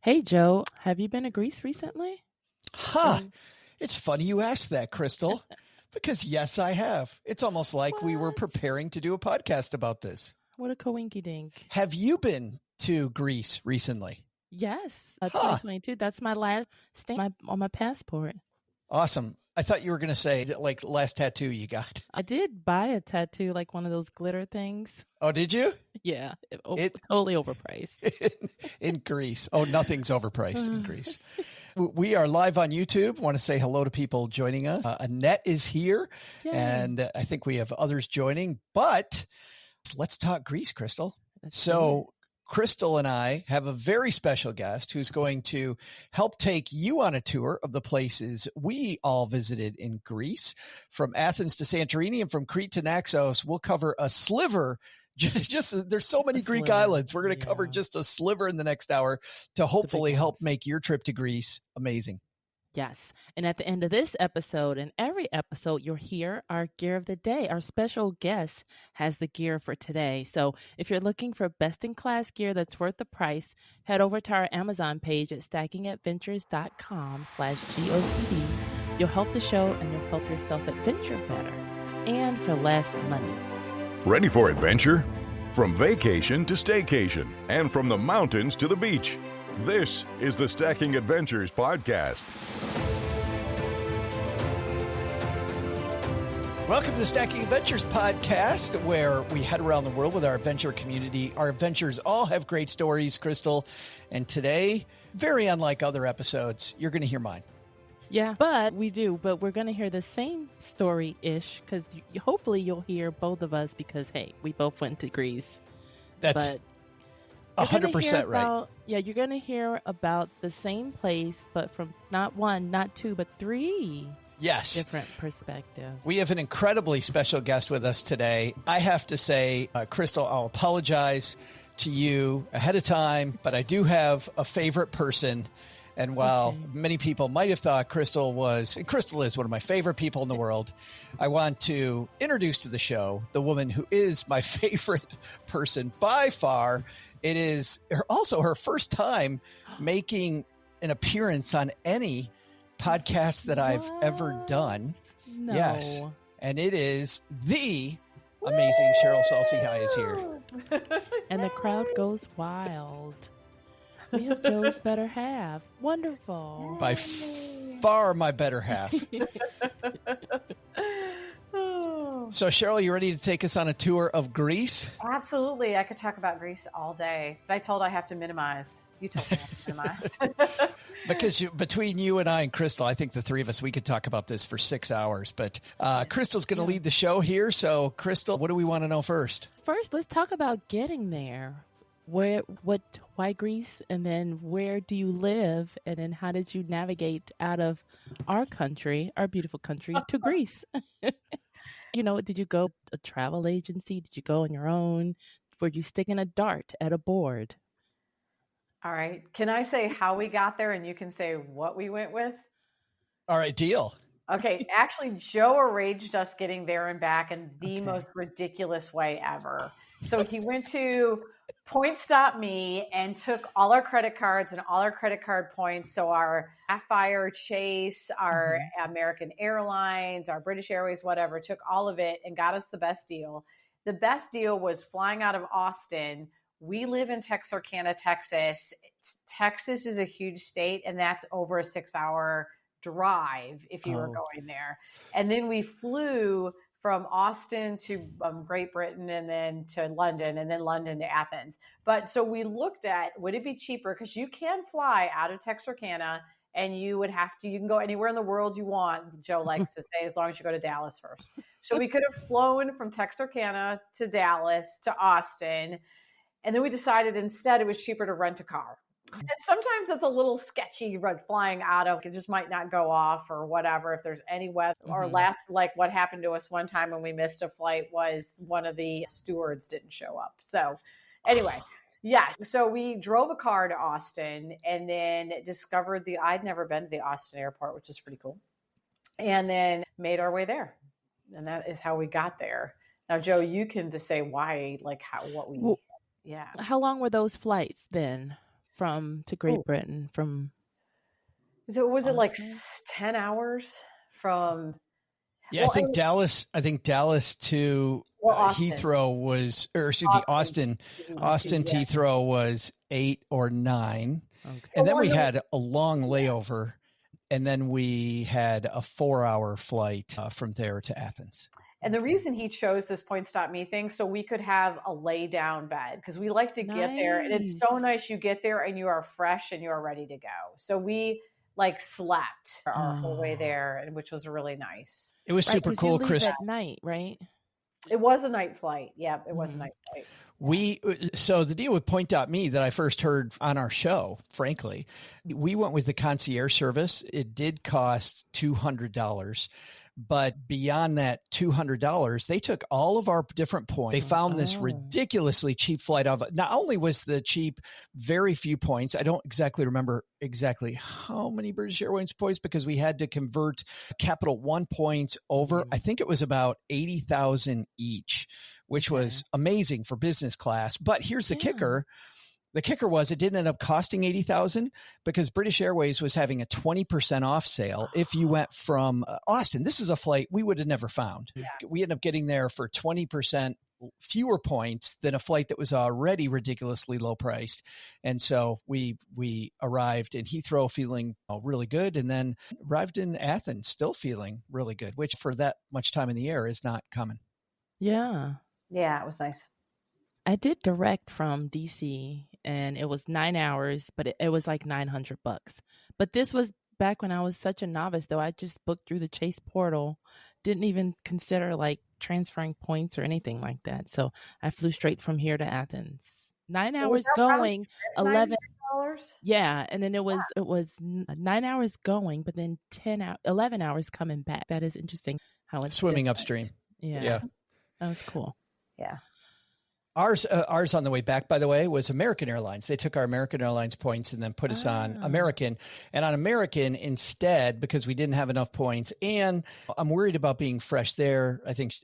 Hey, Joe, have you been to Greece recently? Huh. Or It's funny you asked that, Crystal, because yes, I have. It's almost like we were what? preparing to do a podcast about this. What a coinky dink. Have you been to Greece recently? Yes, Huh. 2022. That's my last stamp on my passport. Awesome. I thought you were going to say like last tattoo you got. I did buy a tattoo, like one of those glitter things. Oh, did you? Yeah, It totally overpriced. in Greece. Oh, nothing's overpriced in Greece. We are live on YouTube. Want to say hello to people joining us. Annette is here, Yay. and I think we have others joining. But let's talk Greece, Crystal. Let's do it. So Crystal and I have a very special guest who's going to help take you on a tour of the places we all visited in Greece, from Athens to Santorini and from Crete to Naxos. We'll cover a sliver. Just there's so many Greek sliver, islands. We're going to cover yeah. just a sliver in the next hour to hopefully help make your trip to Greece amazing. Yes. And at the end of this episode and every episode, you'll hear our gear of the day. Our special guest has the gear for today. So if you're looking for best-in-class gear that's worth the price, head over to our Amazon page at stackingadventures.com/GOTD. You'll help the show and you'll help yourself adventure better and for less money. Ready for adventure? From vacation to staycation and from the mountains to the beach. This is the Stacking Adventures podcast. Welcome to the Stacking Adventures podcast, where we head around the world with our adventure community. Our adventures all have great stories, Crystal. And today, very unlike other episodes, you're going to hear mine. Yeah, but we're going to hear the same story-ish because hopefully you'll hear both of us because, hey, we both went to Greece. That's 100% right. Yeah, you're going to hear about the same place, but from not one, not two, but three different perspectives. We have an incredibly special guest with us today. I have to say, Crystal, I'll apologize to you ahead of time, but I do have a favorite person. And while many people might have thought Crystal is one of my favorite people in the world, I want to introduce to the show the woman who is my favorite person by far. It is also her first time making an appearance on any podcast that I've ever done. No. Yes. And it is the amazing Cheryl Salsihai is here. And the crowd goes wild. We have Joe's better half. Wonderful. By far my better half. So, Cheryl, you ready to take us on a tour of Greece? Absolutely. I could talk about Greece all day. But I told I have to minimize. You told me I have to minimize. Because between you and I and Crystal, I think the three of us, we could talk about this for 6 hours. But Crystal's going to lead the show here. So, Crystal, what do we want to know first? First, let's talk about getting there. Why Greece? And then where do you live? And then how did you navigate out of our country, our beautiful country, to Greece? Did you go a travel agency? Did you go on your own? Were you sticking a dart at a board? All right. Can I say how we got there and you can say what we went with? All right, deal. Okay. Actually, Joe arranged us getting there and back in the most ridiculous way ever. So he went to Points.me and took all our credit cards and all our credit card points. So our Sapphire, Chase, our American Airlines, our British Airways, whatever, took all of it and got us the best deal. The best deal was flying out of Austin. We live in Texarkana, Texas. Texas is a huge state, and that's over a 6-hour drive if you were going there. And then we flew from Austin to Great Britain and then to London and then London to Athens. But so we looked at, would it be cheaper? Because you can fly out of Texarkana and you can go anywhere in the world you want. Joe likes to say, as long as you go to Dallas first. So we could have flown from Texarkana to Dallas to Austin. And then we decided instead it was cheaper to rent a car. And sometimes it's a little sketchy flying out of, it just might not go off or whatever if there's any weather. Or like what happened to us one time when we missed a flight was one of the stewards didn't show up. So anyway, so we drove a car to Austin and then discovered I'd never been to the Austin airport, which is pretty cool. And then made our way there. And that is how we got there. Now, Joe, you can just say why, How long were those flights then? to Great Britain from Was it like Austin? 10 hours from? Yeah, I think Dallas to Austin. Heathrow was, or excuse me, Austin to Heathrow was 8 or 9. Okay. And then we had a long layover, and then we had a 4-hour flight from there to Athens. And the reason he chose this point stop me thing, so we could have a lay down bed, because we like to get there, and it's so nice. You get there and you are fresh and you are ready to go. So we like slept our whole way there, which was really nice. It was super cool, Chris. At night, right? It was a night flight. Yeah, it was a night flight. So the deal with Point.me that I first heard on our show, frankly, we went with the concierge service. It did cost $200. But beyond that $200, they took all of our different points. They found this ridiculously cheap flight of, not only was the cheap, very few points. I don't exactly remember exactly how many British Airways points, because we had to convert Capital One points over. I think it was about 80,000 each, which was amazing for business class. But here's the kicker. The kicker was it didn't end up costing 80,000 because British Airways was having a 20% off sale if you went from Austin. This is a flight we would have never found. Yeah. We ended up getting there for 20% fewer points than a flight that was already ridiculously low priced. And so we arrived in Heathrow feeling really good, and then arrived in Athens still feeling really good, which for that much time in the air is not common. Yeah. Yeah, it was nice. I did direct from DC, and it was 9 hours, but it was like $900. But this was back when I was such a novice, though. I just booked through the Chase portal, didn't even consider like transferring points or anything like that. So I flew straight from here to Athens. 9 hours going, 11. Yeah, and then it was 9 hours going, but then 11 hours coming back. That is interesting. How it's swimming different. Upstream. Yeah, that was cool. Yeah. Ours on the way back, by the way, was American Airlines. They took our American Airlines points and then put us on American. And on American instead, because we didn't have enough points, and I'm worried about being fresh there. I think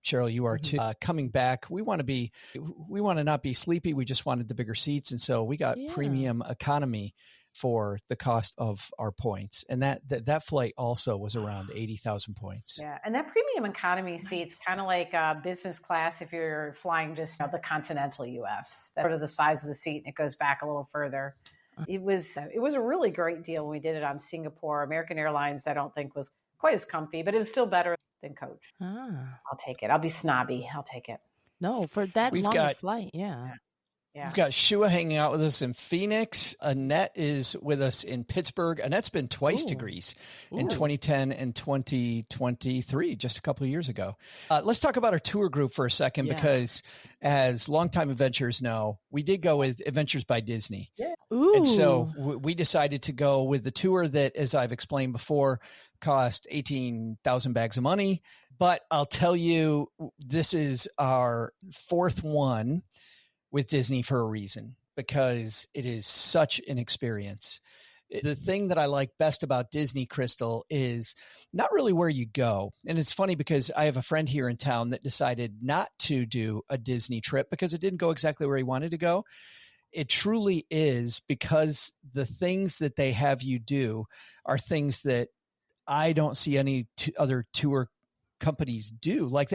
Cheryl, you are too. Coming back, we want to not be sleepy. We just wanted the bigger seats, and so we got premium economy for the cost of our points. And that flight also was around 80,000 points. Yeah. And that premium economy seat's kind of like business class if you're flying just the continental US. That's sort of the size of the seat, and it goes back a little further. It was a really great deal when we did it on Singapore. American Airlines, I don't think was quite as comfy, but it was still better than coach. I'll take it. I'll be snobby. I'll take it. No, for that long flight. Yeah. Yeah. We've got Shua hanging out with us in Phoenix. Annette is with us in Pittsburgh. Annette's been twice to Greece in 2010 and 2023, just a couple of years ago. Let's talk about our tour group for a second, because as longtime adventurers know, we did go with Adventures by Disney. Yeah. And so we decided to go with the tour that, as I've explained before, cost 18,000 bags of money. But I'll tell you, this is our fourth one with Disney for a reason, because it is such an experience. The thing that I like best about Disney, Crystal, is not really where you go. And it's funny because I have a friend here in town that decided not to do a Disney trip because it didn't go exactly where he wanted to go. It truly is because the things that they have you do are things that I don't see any other tour companies do. Like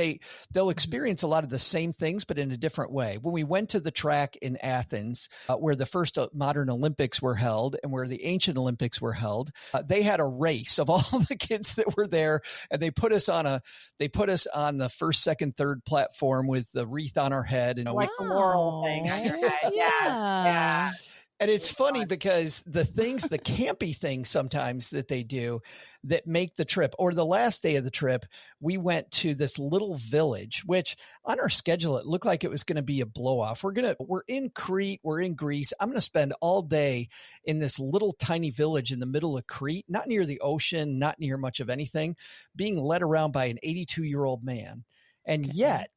they'll experience a lot of the same things, but in a different way. When we went to the track in Athens, where the first modern Olympics were held and where the ancient Olympics were held, they had a race of all the kids that were there, and they put us on the first, second, third platform with the wreath on our head, and like the laurel thing on your head. Yeah. And it's funny because the campy things sometimes that they do that make the trip, or the last day of the trip, we went to this little village, which on our schedule, it looked like it was going to be a blow off. We're in Crete, we're in Greece. I'm going to spend all day in this little tiny village in the middle of Crete, not near the ocean, not near much of anything, being led around by an 82-year-old man. And yet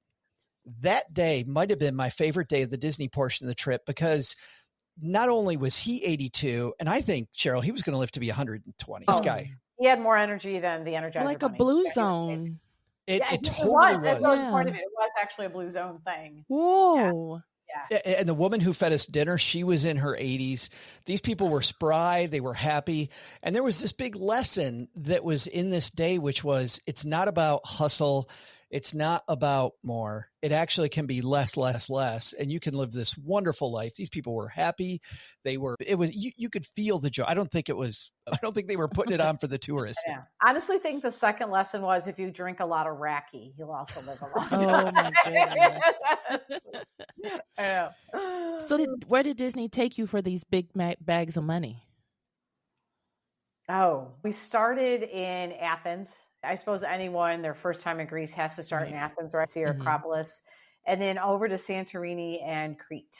that day might've been my favorite day of the Disney portion of the trip, because not only was he 82, and I think, Cheryl, he was going to live to be 120. This guy. He had more energy than the Energizer like Bunny. A blue zone. It totally was. That's the part of it. It was actually a blue zone thing. Whoa. And the woman who fed us dinner, she was in her 80s. These people were spry. They were happy. And there was this big lesson that was in this day, which was it's not about hustle. It's not about more. It actually can be less, less, less. And you can live this wonderful life. These people were happy. You could feel the joy. I don't think they were putting it on for the tourists. Yeah. I honestly think the second lesson was if you drink a lot of raki, you'll also live a long time. Oh my goodness. I know. So where did Disney take you for these big bags of money? Oh, we started in Athens. I suppose anyone, their first time in Greece has to start in Athens, right? See Acropolis, and then over to Santorini and Crete,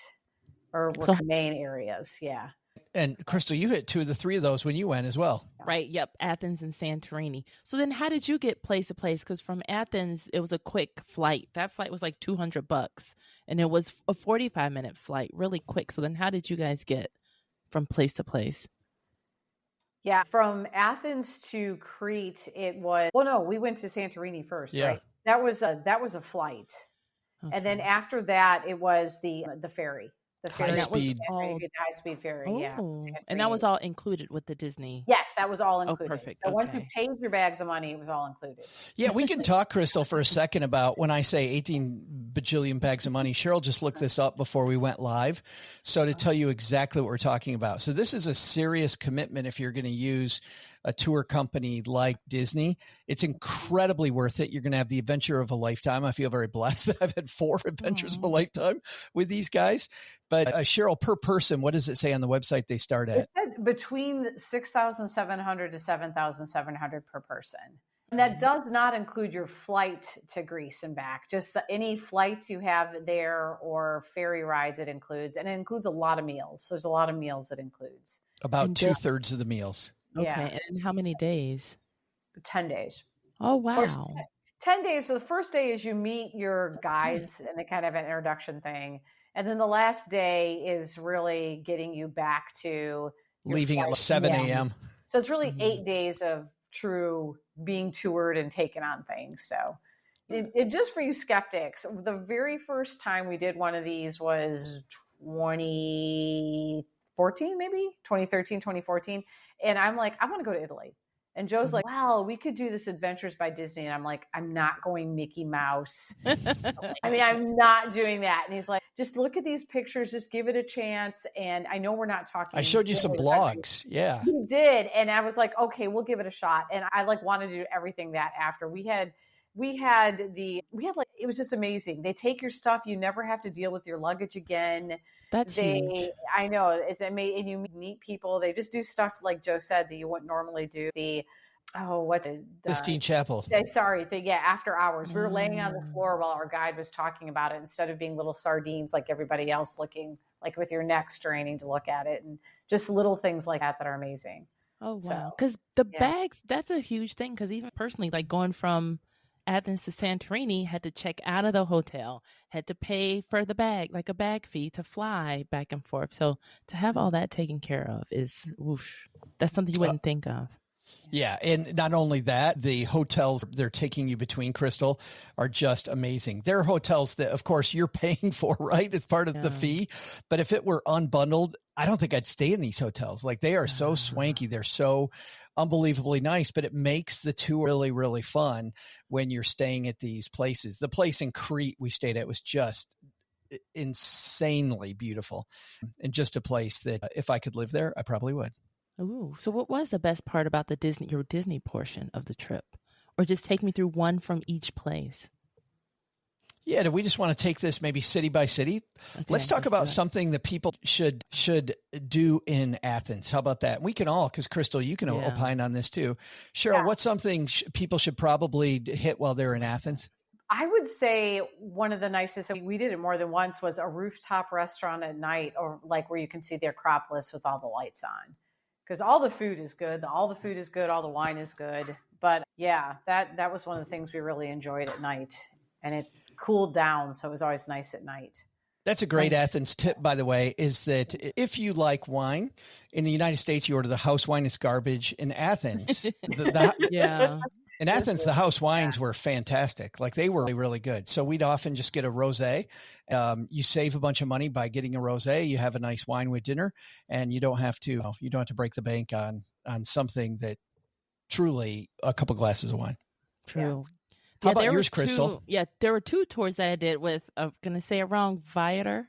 were the main areas. Yeah. And Crystal, you hit 2 of the 3 of those when you went as well. Right. Yep. Athens and Santorini. So then how did you get place to place? Because from Athens, it was a quick flight. That flight was like $200 and it was a 45-minute flight, really quick. So then how did you guys get from place to place? Yeah, from Athens to Crete, we went to Santorini first, right? That was a flight. Okay. And then after that, it was the ferry. The ferry. High-speed. High-speed ferry, yeah. And that was all included with the Disney? Yes, that was all included. Oh, perfect. So once you paid your bags of money, it was all included. Yeah, we can talk, Crystal, for a second about when I say 18 bajillion bags of money. Cheryl just looked this up before we went live. So to tell you exactly what we're talking about. So this is a serious commitment if you're going to use a tour company like Disney. It's incredibly worth it. You're going to have the adventure of a lifetime. I feel very blessed that I've had 4 adventures of a lifetime with these guys. But Cheryl, per person, what does it say on the website they start at? It said between $6,700 to $7,700 per person. And that does not include your flight to Greece and back, just any flights you have there or ferry rides it includes. And it includes a lot of meals. There's a lot of meals it includes. About 2/3 of the meals. Okay. Yeah. And how many days? 10 days. Oh, wow. 10 days. So the first day is you meet your guides and they kind of an introduction thing. And then the last day is really getting you back to leaving at 7 a.m. So it's really 8 days of true being toured and taken on things. So it just for you skeptics, the very first time we did one of these was 2014, maybe 2013, 2014. And I'm like, I want to go to Italy. And Joe's like, wow, we could do this Adventures by Disney. And I'm like, I'm not going Mickey Mouse. I'm not doing that. And he's like, just look at these pictures, just give it a chance. And I know we're not talking. I showed you some blogs. Yeah. You did. And I was like, okay, we'll give it a shot. And I wanted to do everything that after it was just amazing. They take your stuff. You never have to deal with your luggage again. That's huge. I know. It's amazing. And you meet people. They just do stuff like Joe said that you wouldn't normally do. Sistine Chapel. After hours. We were laying on the floor while our guide was talking about it instead of being little sardines like everybody else looking like with your neck straining to look at it, and just little things like that are amazing. Oh, wow. Because the bags, that's a huge thing. Because even personally, like going from Athens to Santorini, had to check out of the hotel, had to pay for the bag, like a bag fee to fly back and forth. So to have all that taken care of is, whoosh, that's something you wouldn't think of. Yeah. And not only that, the hotels they're taking you between, Crystal, are just amazing. There are hotels that, of course, you're paying for, right? It's part of the fee. But if it were unbundled, I don't think I'd stay in these hotels. Like, they are so swanky. They're so unbelievably nice, but it makes the tour really, really fun when you're staying at these places. The place in Crete we stayed at was just insanely beautiful, and just a place that if I could live there, I probably would. Ooh, so what was the best part about your Disney portion of the trip? Or just take me through one from each place. Yeah, do we just want to take this maybe city by city? Okay, let's talk about something that people should do in Athens. How about that? We can all, because Crystal, you can opine on this too. Cheryl, what's something people should probably hit while they're in Athens? I would say one of the nicest, we did it more than once, was a rooftop restaurant at night, or like where you can see the Acropolis with all the lights on. Because all the food is good. All the food is good. All the wine is good. But yeah, that was one of the things we really enjoyed at night. And it cooled down, so it was always nice at night. That's a great Athens tip, by the way, is that if you like wine, in the United States, you order the house wine, it's garbage. In Athens, In Athens, the house wines were fantastic. Like they were really, really good. So we'd often just get a rosé. You save a bunch of money by getting a rosé. You have a nice wine with dinner, and you don't have to break the bank on something that truly a couple glasses of wine. True. How about yours, Crystal? There were 2 tours that I did with, I'm going to say it wrong, Viator.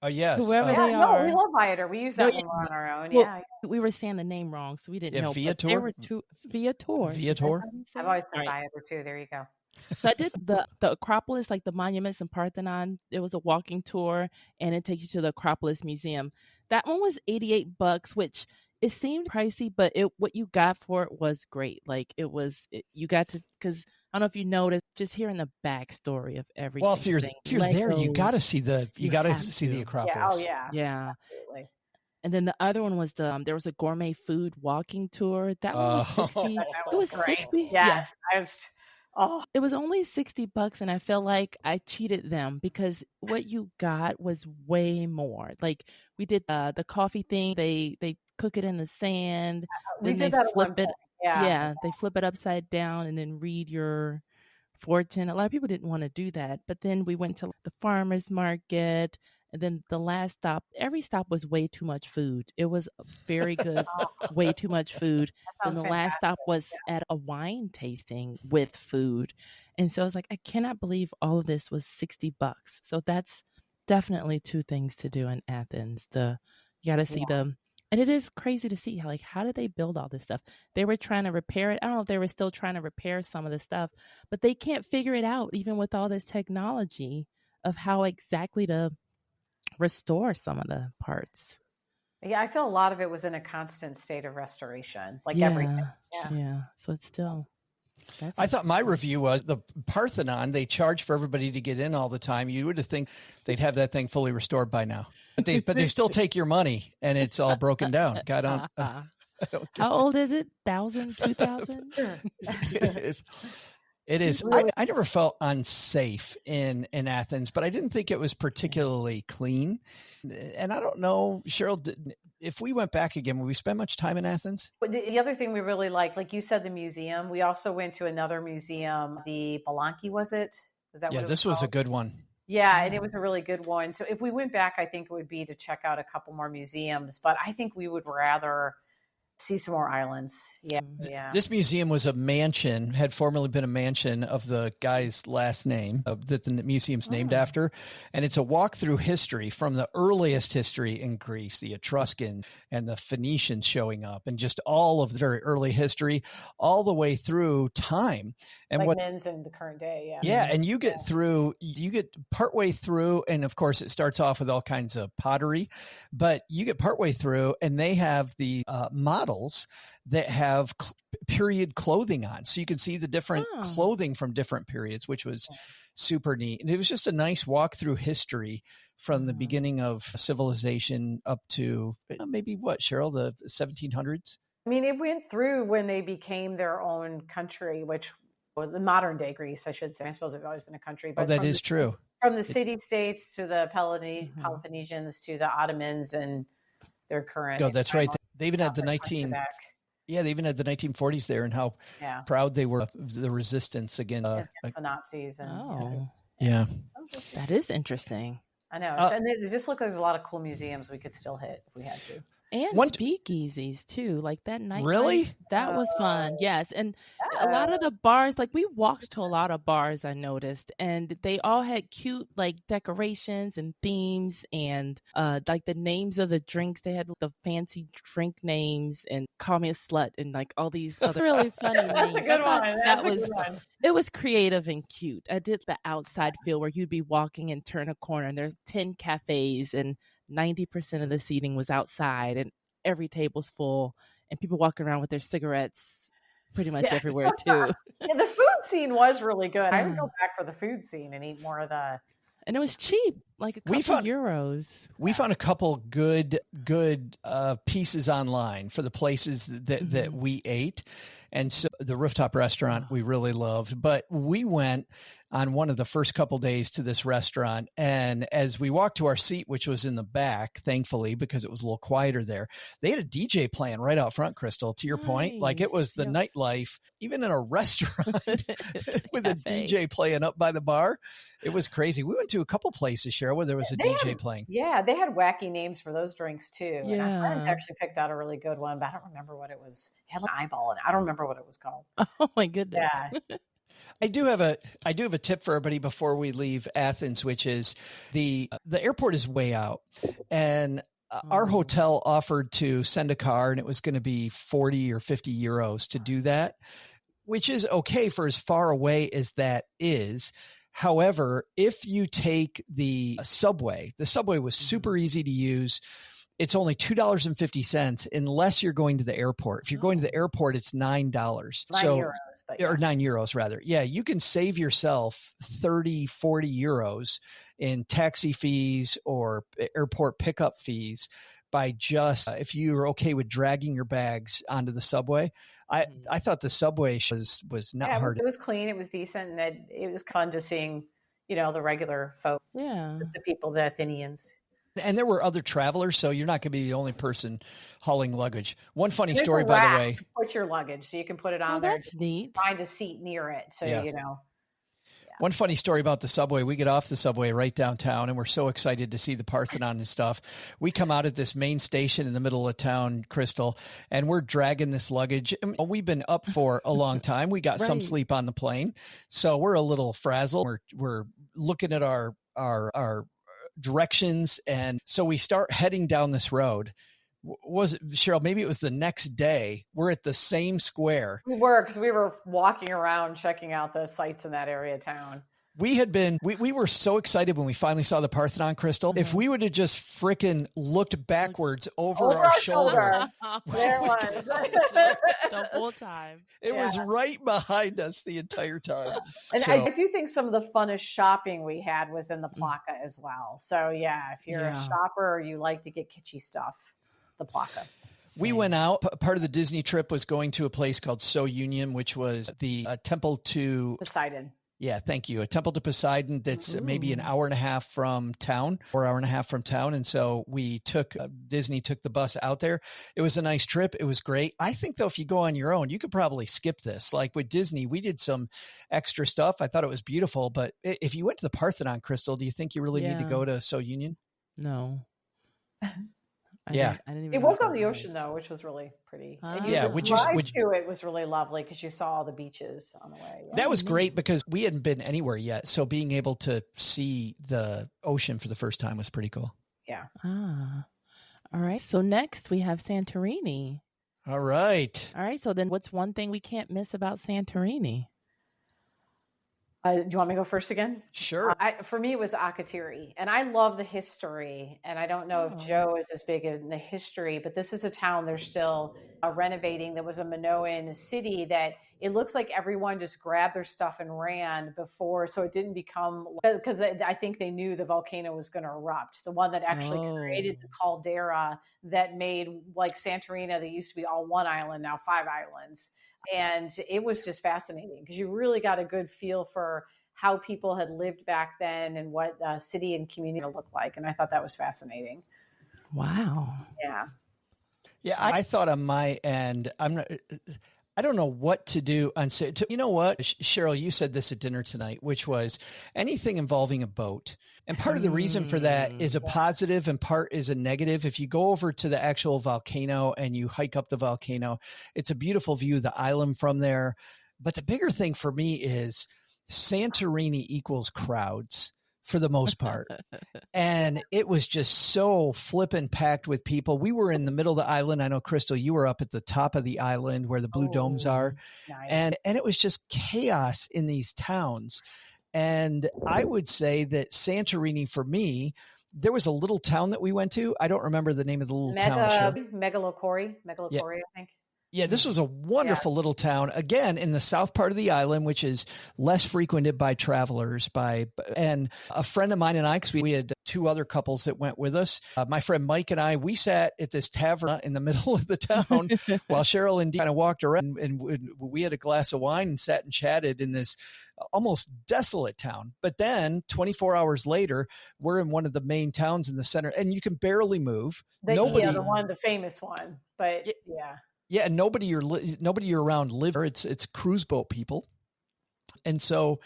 Oh, yes. Whoever they no, are. we love Viator. We use that when we're on our own. Well, we were saying the name wrong, so we didn't know. Viator? There were 2 Viator. Viator? I've always said Viator too. There you go. So I did the Acropolis, like the monuments and Parthenon. It was a walking tour, and it takes you to the Acropolis Museum. That one was $88, which it seemed pricey, but what you got for it was great. Like you got to, because I don't know if you noticed, just hearing the backstory of everything. Well, if you're there, you got to see the Acropolis. Yeah. Oh yeah. Yeah. Absolutely. And then the other one was there was a gourmet food walking tour. That one was 60. It was great. 60. Yes. It was only $60, and I felt like I cheated them because what you got was way more. Like we did the coffee thing. They cook it in the sand. We then did they that flip it. Yeah. They flip it upside down and then read your fortune. A lot of people didn't want to do that, but then we went to the farmer's market, and then the last stop. Every stop was way too much food. It was very good, way too much food. And the last stop was at a wine tasting with food, and so I was like, I cannot believe all of this was $60. So that's definitely 2 things to do in Athens. You got to see them. And it is crazy to see how did they build all this stuff? They were trying to repair it. I don't know if they were still trying to repair some of the stuff, but they can't figure it out, even with all this technology, of how exactly to restore some of the parts. Yeah, I feel a lot of it was in a constant state of restoration, like everything. Yeah. So it's still. I thought my review was the Parthenon. They charge for everybody to get in all the time. You would have think they'd have that thing fully restored by now, but they still take your money and it's all broken down. God, I don't How old is it? 1,000, 2,000? It is. I never felt unsafe in Athens, but I didn't think it was particularly clean. And I don't know, Cheryl, if we went back again, would we spend much time in Athens? The other thing we really like you said, the museum. We also went to another museum, the Balanki, was it? Was that? Yeah, this was a good one. Yeah, and it was a really good one. So if we went back, I think it would be to check out a couple more museums, but I think we would rather see some more islands. Yeah. This museum was a mansion, had formerly been a mansion of the guy's last name that the museum's named after. And it's a walk through history from the earliest history in Greece, the Etruscans and the Phoenicians showing up, and just all of the very early history, all the way through time. And like men's in the current day. Yeah. Yeah. And you get partway through, and of course it starts off with all kinds of pottery, but you get partway through and they have the models that have period clothing on. So you can see the different clothing from different periods, which was super neat. And it was just a nice walk through history from the beginning of civilization up to maybe Cheryl, the 1700s? I mean, it went through when they became their own country, which the modern day Greece, I should say. I suppose it's always been a country. But that is true. From the city-states to the Peloponnesians to the Ottomans and their current. Oh, that's right. They even had the 1940s there, and how proud they were of the resistance against the Nazis. Yeah, that is interesting. I know, and it just looked like there's a lot of cool museums we could still hit if we had to. And speakeasies too, like that night. Really? That was fun. Yes. And a lot of the bars, like we walked to a lot of bars, I noticed, and they all had cute like decorations and themes and like the names of the drinks. They had the fancy drink names and call me a slut and like all these other really funny names. That's a good one. It was creative and cute. I did the outside feel where you'd be walking and turn a corner and there's 10 cafes and 90% of the seating was outside and every table's full and people walking around with their cigarettes pretty much everywhere too. The food scene was really good. I would go back for the food scene and eat more of the. And it was cheap, like a couple euros. We found a couple good pieces online for the places that we ate. And so the rooftop restaurant we really loved, but we went on one of the first couple days to this restaurant. And as we walked to our seat, which was in the back, thankfully, because it was a little quieter there, they had a DJ playing right out front, Crystal, to your point. Like it was the nightlife, even in a restaurant with a DJ playing up by the bar. It was crazy. We went to a couple places, Cheryl, where there was a DJ playing. Yeah, they had wacky names for those drinks too. Yeah. And our friends actually picked out a really good one, but I don't remember what it was. It had an eyeball in it. I don't remember what it was called. Oh my goodness. Yeah. I do have a tip for everybody before we leave Athens, which is the airport is way out, and our hotel offered to send a car, and it was going to be 40 or 50 euros to do that, which is okay for as far away as that is. However, if you take the subway was super easy to use. It's only $2.50 unless you're going to the airport. If you're going to the airport, it's $9. Or 9 euros rather. Yeah, you can save yourself 30, 40 euros in taxi fees or airport pickup fees by just, if you're okay with dragging your bags onto the subway. I thought the subway was not hard. It was clean. It was decent. And it was fun just seeing, the regular folk. Yeah. Just the people, the Athenians. And there were other travelers, so you're not going to be the only person hauling luggage. One funny story, by the way. Put your luggage, so you can put it on there. That's neat. Find a seat near it, so Yeah. Yeah. One funny story about the subway. We get off the subway right downtown, and we're so excited to see the Parthenon and stuff. We come out at this main station in the middle of town, Crystal, and we're dragging this luggage. We've been up for a long time. We got some sleep on the plane, so we're a little frazzled. We're looking at our directions, and so we start heading down this road. Was it, Cheryl, maybe it was the next day, we're at the same square. We were, because we were walking around checking out the sites in that area of town. We were so excited when we finally saw the Parthenon, Crystal. If we would have just freaking looked backwards over our shoulder. There it was. The whole time. It was right behind us the entire time. And I do think some of the funnest shopping we had was in the Plaka as well. So yeah, if you're a shopper or you like to get kitschy stuff, the Plaka. We went out. Part of the Disney trip was going to a place called So Union, which was the temple to Poseidon. Yeah, thank you. A temple to Poseidon that's maybe an hour and a half from town, or hour and a half from town. And so Disney took the bus out there. It was a nice trip. It was great. I think, though, if you go on your own, you could probably skip this. Like with Disney, we did some extra stuff. I thought it was beautiful. But if you went to the Parthenon, Crystal, do you think you really need to go to So Union? No. I didn't even it was on the ocean though, which was really pretty. And it was really lovely because you saw all the beaches on the way. Yeah. That was great because we hadn't been anywhere yet. So being able to see the ocean for the first time was pretty cool. Yeah. All right. So next we have Santorini. All right. So then what's one thing we can't miss about Santorini? Do you want me to go first again? Sure. For me, it was Akhotiri, and I love the history. And I don't know if Joe is as big in the history, but this is a town they're still renovating. There was a Minoan city that it looks like everyone just grabbed their stuff and ran before, so it didn't become, because I think they knew the volcano was going to erupt. The one that actually created the caldera that made, like Santorini, they used to be all one island, now 5 islands. And it was just fascinating because you really got a good feel for how people had lived back then and what city and community looked like. And I thought that was fascinating. Wow. Yeah. Yeah. I thought on my end, I don't know what to do. You know what, Cheryl, you said this at dinner tonight, which was anything involving a boat. And part of the reason for that is a positive and part is a negative. If you go over to the actual volcano and you hike up the volcano, it's a beautiful view of the island from there. But the bigger thing for me is Santorini equals crowds for the most part. And it was just so flippin' packed with people. We were in the middle of the island. I know, Crystal, you were up at the top of the island where the blue domes are. Nice. And it was just chaos in these towns. And I would say that Santorini, for me, there was a little town that we went to. I don't remember the name of the little town. Megalokori, I think. Yeah, this was a wonderful little town, again, in the south part of the island, which is less frequented by travelers. And a friend of mine and I, because we had two other couples that went with us, my friend Mike and I, we sat at this tavern in the middle of the town while Cheryl and Dee kind of walked around, and we had a glass of wine and sat and chatted in this almost desolate town. But then 24 hours later, we're in one of the main towns in the center, and you can barely move. The famous one, but yeah. Yeah, and nobody you're around live. It's cruise boat people, and so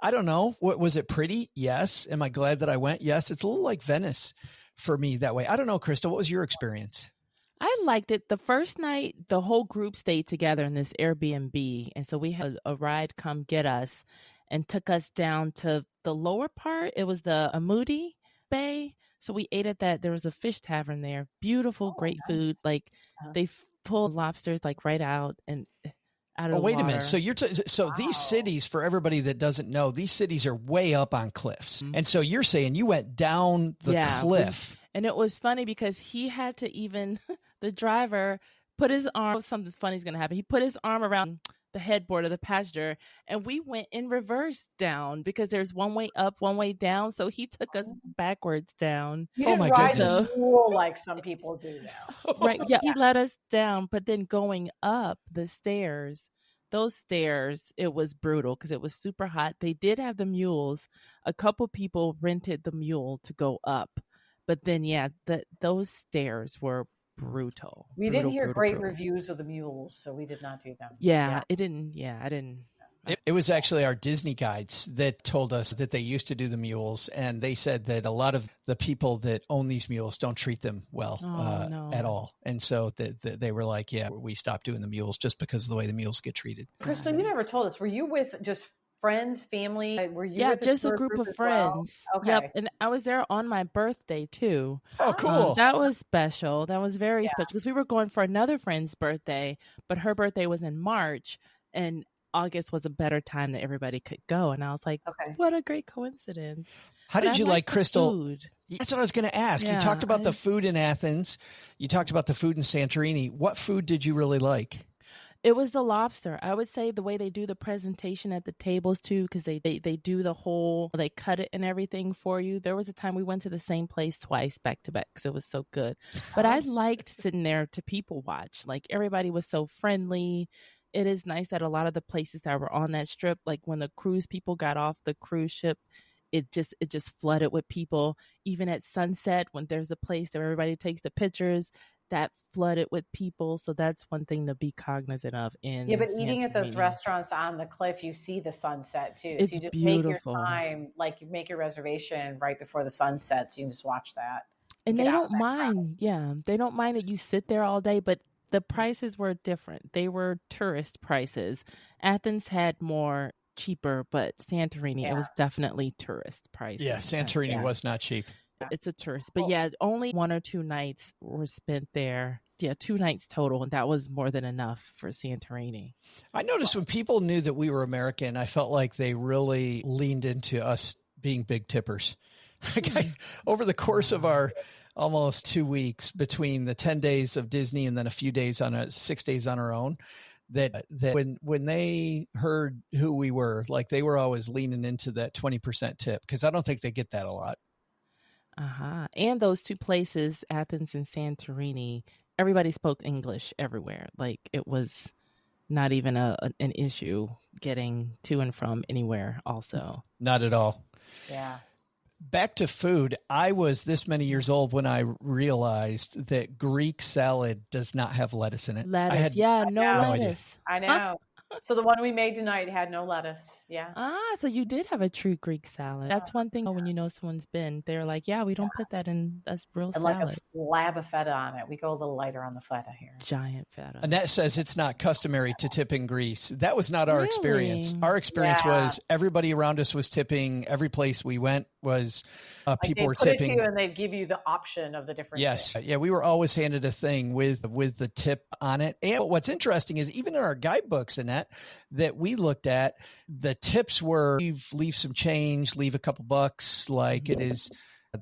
I don't know. Was it pretty? Yes. Am I glad that I went? Yes. It's a little like Venice for me that way. I don't know, Krista. What was your experience? I liked it. The first night, the whole group stayed together in this Airbnb, and so we had a ride come get us, and took us down to the lower part. It was the Amudi Bay. So we ate at that. There was a fish tavern there. Beautiful, great food. Like they pull lobsters like right out and out of the wait water. a minute. So these cities, for everybody that doesn't know, these cities are way up on cliffs. And so you're saying you went down the cliff. And it was funny because he had to the driver put his arm, something funny's going to happen. He put his arm around the headboard of the passenger, and we went in reverse down because there's one way up, one way down. So he took us backwards down. You didn't ride the mule like some people do now. Right. Yeah. He let us down, but then going up the stairs, those stairs, it was brutal because it was super hot. They did have the mules. A couple people rented the mule to go up, but then, those stairs were brutal. We didn't hear great reviews of the mules, so we did not do them. It didn't. Yeah, I didn't. It was actually our Disney guides that told us that they used to do the mules, and they said that a lot of the people that own these mules don't treat them well at all. And so they were like, we stopped doing the mules just because of the way the mules get treated. Crystal, you never told us, were you with just friends, family? Were you with just a group of friends. Well? Okay. Yep. And I was there on my birthday too. Oh, cool. That was special. That was very special because we were going for another friend's birthday, but her birthday was in March, and August was a better time that everybody could go. And I was like, what a great coincidence. How did you like Crystal? Food. That's what I was going to ask. You talked about the food in Athens. You talked about the food in Santorini. What food did you really like? It was the lobster. I would say the way they do the presentation at the tables too, because they do they cut it and everything for you. There was a time we went to the same place twice back to back because it was so good. But I liked sitting there to people watch. Like everybody was so friendly. It is nice that a lot of the places that were on that strip, like when the cruise people got off the cruise ship, it just flooded with people. Even at sunset, when there's a place that everybody takes the pictures, that flooded with people. So that's one thing to be cognizant of in but eating at those restaurants on the cliff, you see the sunset too. It's so you just beautiful. Make your time, like you make your reservation right before the sun sets. So you can just watch that. And they don't mind. Yeah. They don't mind that you sit there all day, but the prices were different. They were tourist prices. Athens had more cheaper, but Santorini, it was definitely tourist prices. Yeah. Santorini was not cheap. It's a tourist, but only 1 or 2 nights were spent there. 2 nights total, and that was more than enough for Santorini. I noticed when people knew that we were American, I felt like they really leaned into us being big tippers. Over the course of our almost 2 weeks between the 10 days of Disney and then a few days 6 days on our own, that when they heard who we were, like they were always leaning into that 20% tip, because I don't think they get that a lot. And those 2 places, Athens and Santorini, everybody spoke English everywhere. Like it was not even an issue getting to and from anywhere also. Not at all. Yeah. Back to food. I was this many years old when I realized that Greek salad does not have lettuce in it. Lettuce. No lettuce. I know. So the one we made tonight had no lettuce. Yeah. So you did have a true Greek salad. That's one thing when you know someone's been, they're like, we don't put that in. That's real salad. Like a slab of feta on it. We go a little lighter on the feta here. Giant feta. Annette says it's not customary to tip in Greece. That was not our experience. Our experience was everybody around us was tipping. Every place we went was people were tipping. And they'd give you the option of the different Yes. things. Yeah, we were always handed a thing with the tip on it. And what's interesting is even in our guidebooks, Annette, that we looked at, the tips were leave some change, leave a couple bucks. Like it is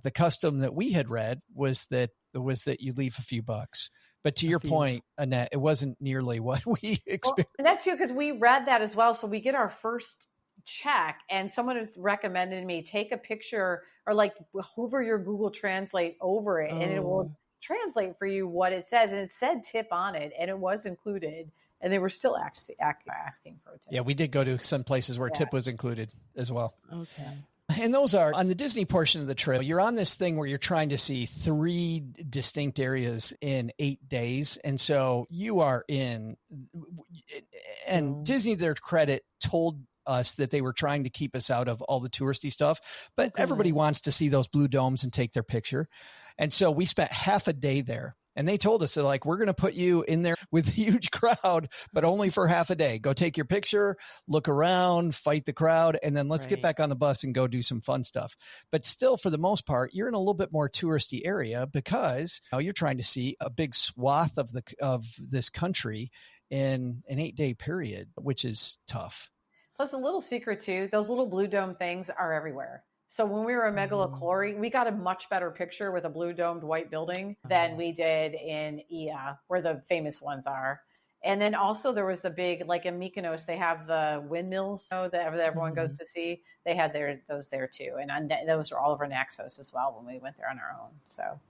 the custom that we had read was that you leave a few bucks. But to your point, Annette, it wasn't nearly what we experienced. Well, and that too, because we read that as well. So we get our first check, and someone has recommended me take a picture or like hover your Google Translate over it, and it will translate for you what it says. And it said tip on it, and it was included. And they were still actually asking for a tip. Yeah, we did go to some places where tip was included as well. Okay. And those are on the Disney portion of the trip. You're on this thing where you're trying to see 3 distinct areas in 8 days. And so you are in, and Disney, to their credit, told us that they were trying to keep us out of all the touristy stuff, but everybody wants to see those blue domes and take their picture. And so we spent half a day there. And they told us, they're like, we're going to put you in there with a huge crowd, but only for half a day. Go take your picture, look around, fight the crowd, and then let's get back on the bus and go do some fun stuff. But still, for the most part, you're in a little bit more touristy area because you're trying to see a big swath of this country in an 8-day period, which is tough. Plus, a little secret too, those little blue dome things are everywhere. So when we were in Megalochlory, we got a much better picture with a blue domed white building than we did in Ia, where the famous ones are. And then also there was the big, like in Mykonos, they have the windmills that everyone goes to see. They had those there too. And those were all over Naxos as well when we went there on our own. So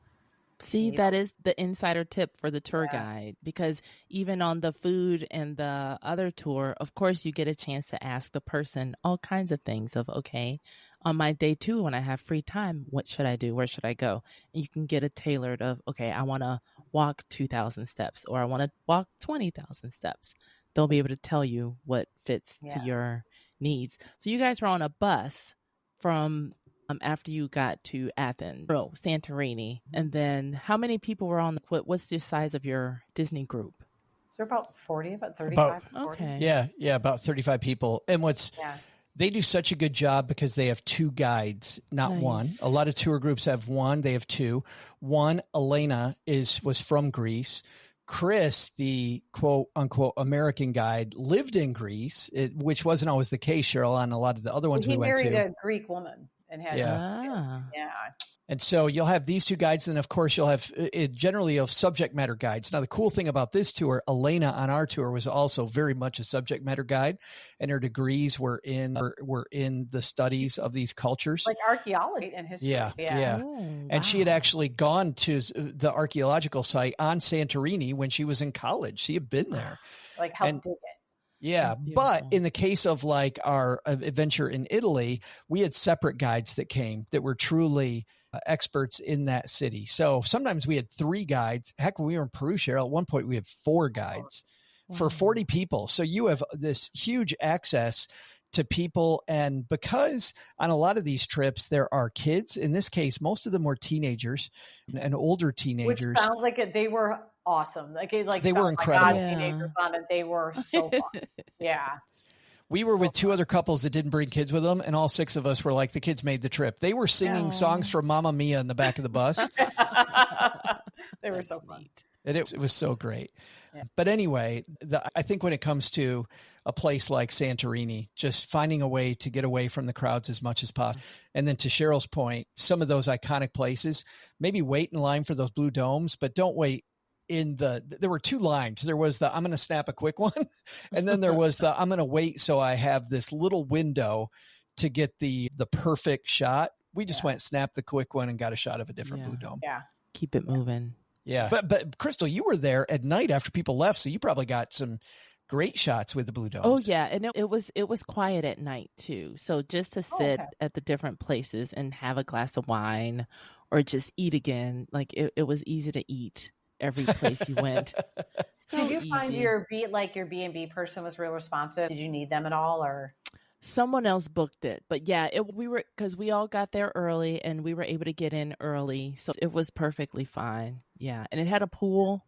see, that is the insider tip for the tour guide, because even on the food and the other tour, of course, you get a chance to ask the person all kinds of things of, okay, on my day 2, when I have free time, what should I do? Where should I go? And you can get a tailored of, okay, I want to walk 2,000 steps or I want to walk 20,000 steps. They'll be able to tell you what fits to your needs. So you guys were on a bus from after you got to Athens, Santorini. And then how many people were on what's the size of your Disney group? So about 40, about 35. Okay. Yeah, about 35 people. And they do such a good job because they have 2 guides, not one. A lot of tour groups have one. They have 2. One, Elena, was from Greece. Chris, the quote unquote American guide, lived in Greece, which wasn't always the case, Cheryl, on a lot of the other ones we went to. He married a Greek woman and had kids. And so you'll have these 2 guides. And of course, you'll have generally of subject matter guides. Now, the cool thing about this tour, Elena on our tour was also very much a subject matter guide, and her degrees were in the studies of these cultures. Like archaeology and history. Yeah. And she had actually gone to the archaeological site on Santorini when she was in college. She had been there. Like helped dig it. Yeah. But in the case of like our adventure in Italy, we had separate guides that came that were truly experts in that city. So sometimes we had 3 guides. Heck, when we were in Peru, Cheryl, at one point we had 4 guides for 40 people. So you have this huge access to people. And because on a lot of these trips, there are kids, in this case, most of them were teenagers and older teenagers. Which sounds like they were awesome. They were incredible. Teenagers on it. They were so fun. Yeah. We were with 2 other couples that didn't bring kids with them, and all 6 of us were like, the kids made the trip. They were singing songs from Mamma Mia in the back of the bus. They were so fun. It was so great. Yeah. But anyway, I think when it comes to a place like Santorini, just finding a way to get away from the crowds as much as possible. And then to Cheryl's point, some of those iconic places, maybe wait in line for those blue domes, but don't wait. There were 2 lines. There was I'm going to snap a quick one. And then there was I'm going to wait. So I have this little window to get the perfect shot. We just went, snap the quick one and got a shot of a different blue dome. Yeah. Keep it moving. Yeah. But Crystal, you were there at night after people left. So you probably got some great shots with the blue domes. Oh yeah. And it was quiet at night too. So just to sit at the different places and have a glass of wine or just eat again, like it was easy to eat every place you went. So did you find your B&B person was real responsive? Did you need them at all, or someone else booked it? But yeah, because we all got there early and we were able to get in early, so it was perfectly fine. Yeah, and it had a pool.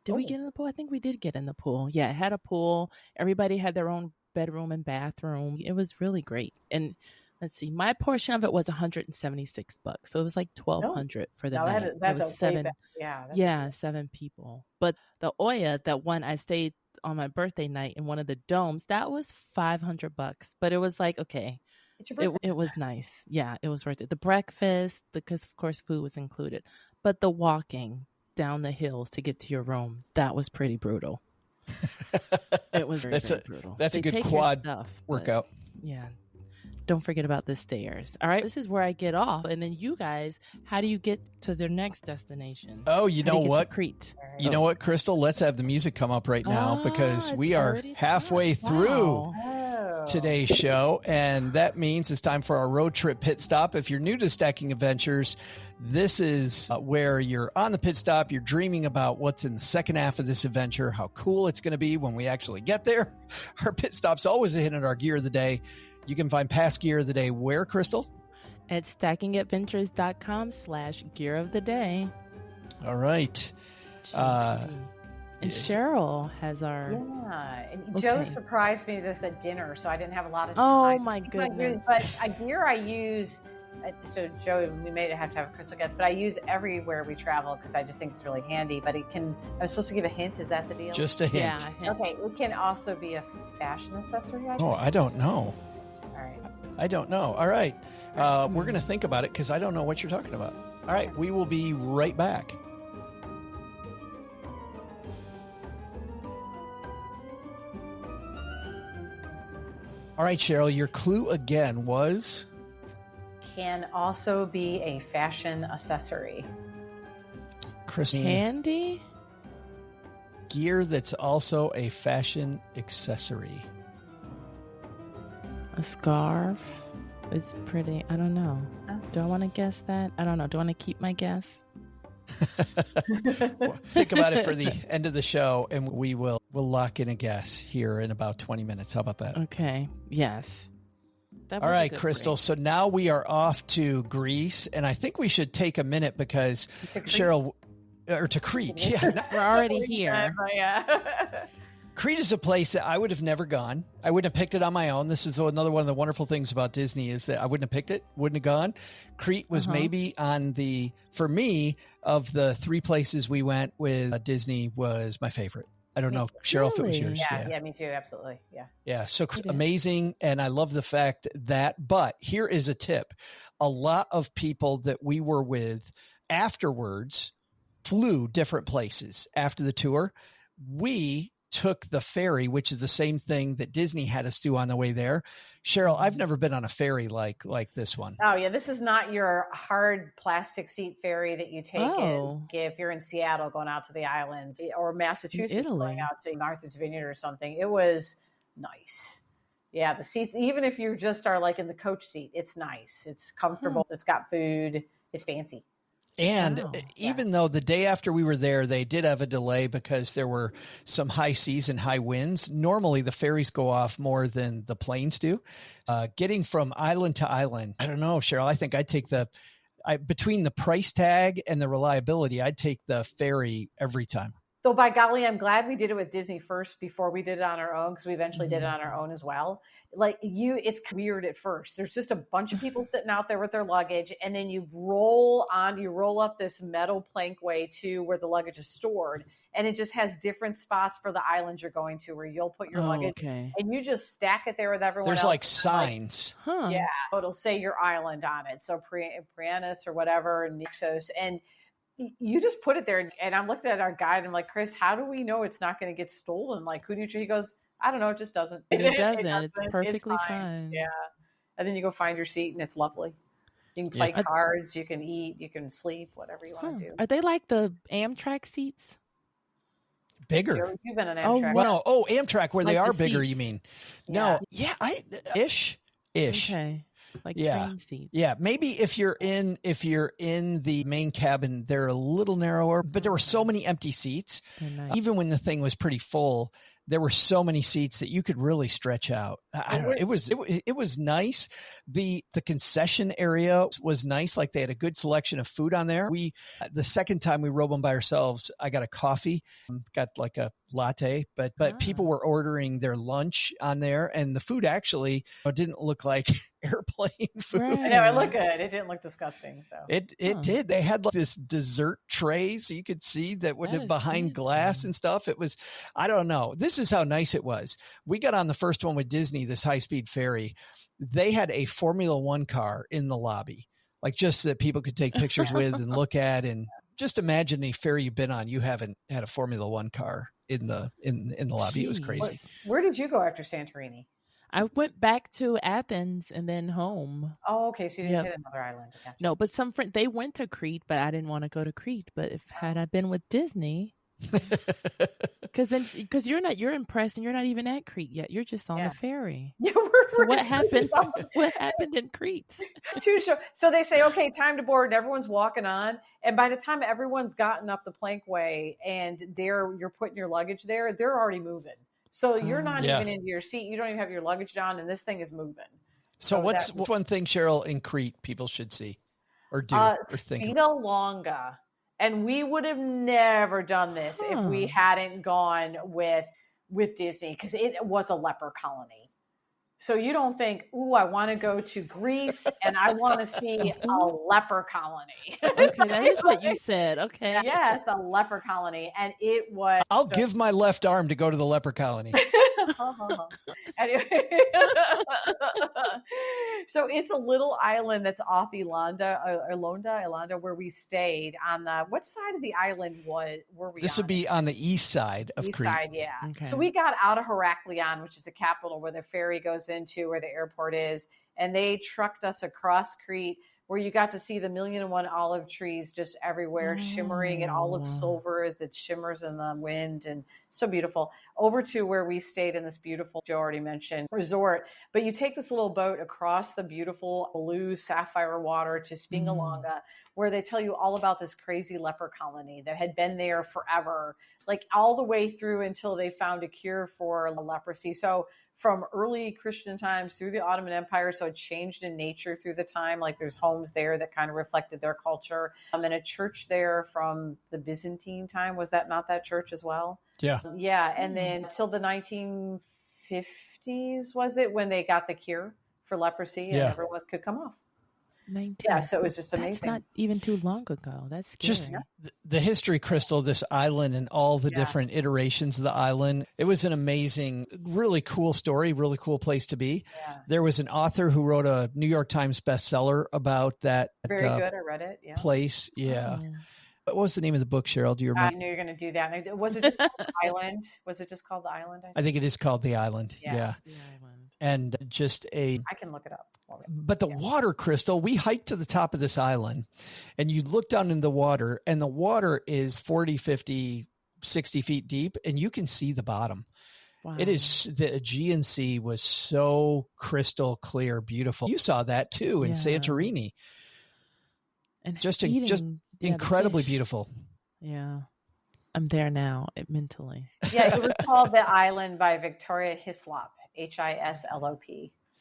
Did we get in the pool? I think we did get in the pool. Yeah, it had a pool. Everybody had their own bedroom and bathroom. It was really great. And let's see, my portion of it was $176, so it was like $1,200 for the night. That's seven. Yeah, 7 people. But the Oya, that one I stayed on my birthday night in one of the domes, that was $500. But it was like, okay, it was nice. Yeah, it was worth it. The breakfast, because of course food was included, but the walking down the hills to get to your room. That was pretty brutal. It was very brutal. That's a good quad workout. Yeah. Don't forget about the stairs. All right. This is where I get off. And then you guys, how do you get to their next destination? Oh, you know what? Crete. You know what, Crystal? Let's have the music come up right now because we are halfway through today's show. And that means it's time for our road trip pit stop. If you're new to Stacking Adventures, this is where you're on the pit stop. You're dreaming about what's in the second half of this adventure, how cool it's going to be when we actually get there. Our pit stop's always a hit at our gear of the day. You can find past gear of the day where, Crystal? At stackingadventures.com/gear of the day. All right. And Cheryl has our... Yeah. And Joe surprised me this at dinner, so I didn't have a lot of time. Oh, my goodness. But a gear I use... So, Joe, we may have to have a crystal guest, but I use everywhere we travel because I just think it's really handy. But it can... I'm supposed to give a hint. Is that the deal? Just a hint. Yeah, a hint. Okay. It can also be a fashion accessory. I don't know. All right. I don't know. All right. We're going to think about it because I don't know what you're talking about. All right. We will be right back. All right, Cheryl, your clue again was? Can also be a fashion accessory. Christine. Candy? Gear that's also a fashion accessory. A scarf. It's pretty. I don't know. Do I want to guess that? I don't know. Do I want to keep my guess? Well, think about it for the end of the show, and we'll lock in a guess here in about 20 minutes. How about that? Okay. Yes. All right, Crystal. So now we are off to Greece, and I think we should take a minute because Cheryl, or to Crete. Yeah, we're already here. Crete is a place that I would have never gone. I wouldn't have picked it on my own. This is another one of the wonderful things about Disney is that I wouldn't have picked it, wouldn't have gone. Crete was maybe for me, of the three places we went with Disney was my favorite. I don't know, Cheryl, if it was yours. Yeah, me too. Absolutely. Yeah. Yeah. So amazing. And I love the fact but here is a tip. A lot of people that we were with afterwards flew different places after the tour. We took the ferry, which is the same thing that Disney had us do on the way there. Cheryl, I've never been on a ferry like this one. Oh yeah. This is not your hard plastic seat ferry that you take if you're in Seattle going out to the islands or Massachusetts going out to Martha's Vineyard or something. It was nice. Yeah. The seats, even if you just are like in the coach seat, it's nice. It's comfortable. It's got food. It's fancy. And even though the day after we were there, they did have a delay because there were some high seas and high winds. Normally the ferries go off more than the planes do. Getting from island to island, I don't know, Cheryl, I think I'd take between the price tag and the reliability, I'd take the ferry every time. So by golly, I'm glad we did it with Disney first before we did it on our own, because we eventually did it on our own as well. It's weird at first. There's just a bunch of people sitting out there with their luggage, and then you roll up this metal plankway to where the luggage is stored, and it just has different spots for the islands you're going to where you'll put your luggage, and you just stack it there with everyone else. There's like signs. Yeah, it'll say your island on it. So Prienus or whatever, and Naxos, and you just put it there. And I'm looking at our guide, and I'm like, Chris, how do we know it's not going to get stolen? Like, who do you? He goes, I don't know. It just doesn't. It doesn't. It's perfectly fine. Yeah. And then you go find your seat, and it's lovely. You can play cards. You can eat. You can sleep. Whatever you want to do. Are they like the Amtrak seats? Bigger. You've been on Amtrak. Amtrak, where like they are bigger. Seats. You mean? No. Yeah. Ish. Okay. Like train seats. Yeah. Maybe if you're in the main cabin, they're a little narrower, but there were so many empty seats. Nice. Even when the thing was pretty full, there were so many seats that you could really stretch out. I don't know. It was nice. The concession area was nice. Like they had a good selection of food on there. The second time we rode one by ourselves, I got a coffee, got like a latte, but people were ordering their lunch on there, and the food actually didn't look like airplane food. Right. I know, it looked good. It didn't look disgusting. So it did. They had like this dessert tray, so you could see that behind glass and stuff. It was, I don't know. This is how nice it was. We got on the first one with Disney, this high-speed ferry. They had a Formula One car in the lobby, like just that people could take pictures with and look at, and just imagine any ferry you've been on. You haven't had a Formula One car in the lobby. It was crazy. Where did you go after Santorini? I went back to Athens and then home. Oh, okay. So you didn't hit another island. Gotcha. No, but some friends, they went to Crete, but I didn't want to go to Crete. But had I been with Disney, because you're impressed and you're not even at Crete yet. You're just on the ferry. Yeah, so what happened? What happened in Crete? So they say, okay, time to board, and everyone's walking on. And by the time everyone's gotten up the plankway and you're putting your luggage there, they're already moving. So you're not even into your seat. You don't even have your luggage down, and this thing is moving. So what's one thing, Cheryl, in Crete people should see or do or think? Spina longa. And we would have never done this if we hadn't gone with Disney, because it was a leper colony. So you don't think, ooh, I want to go to Greece and I want to see a leper colony. Okay, that is what you said. Okay. Yes, a leper colony. And it was... I'll give my left arm to go to the leper colony. Anyway. So it's a little island that's off Ilonda, where we stayed on the... What side of the island were we This would be on the east side of Crete. East side, yeah. Okay. So we got out of Heraklion, which is the capital where the ferry goes into, where the airport is, and they trucked us across Crete, where you got to see the 1,000,001 olive trees just everywhere, shimmering in olive silver as it shimmers in the wind, and so beautiful. Over to where we stayed in this beautiful, Joe already mentioned, resort. But you take this little boat across the beautiful blue sapphire water to Spina longa, where they tell you all about this crazy leper colony that had been there forever, like all the way through until they found a cure for leprosy. So from early Christian times through the Ottoman Empire. So it changed in nature through the time. Like there's homes there that kind of reflected their culture. And a church there from the Byzantine time. Was that not that church as well? Yeah. Yeah. And then till the 1950s, was it, when they got the cure for leprosy and everyone could come off? Yeah, so it was just amazing. That's not even too long ago. That's scary. Just the history, Crystal, this island and all the different iterations of the island. It was an amazing, really cool story, really cool place to be. Yeah. There was an author who wrote a New York Times bestseller about that. Very good. I read it. Yeah. Place. Yeah. Oh. What was the name of the book, Cheryl? Do you remember? I knew you were going to do that. Was it just called The Island? Was it just called The Island? I think it is called The Island. Yeah. The Island. And just I can look it up. But the water, Crystal, we hiked to the top of this island and you look down in the water and the water is 40, 50, 60 feet deep and you can see the bottom. Wow. It is, the Aegean Sea was so crystal clear, beautiful. You saw that too in Santorini. And just incredibly beautiful. Yeah. I'm there now mentally. Yeah. It was called The Island by Victoria Hislop, Hislop.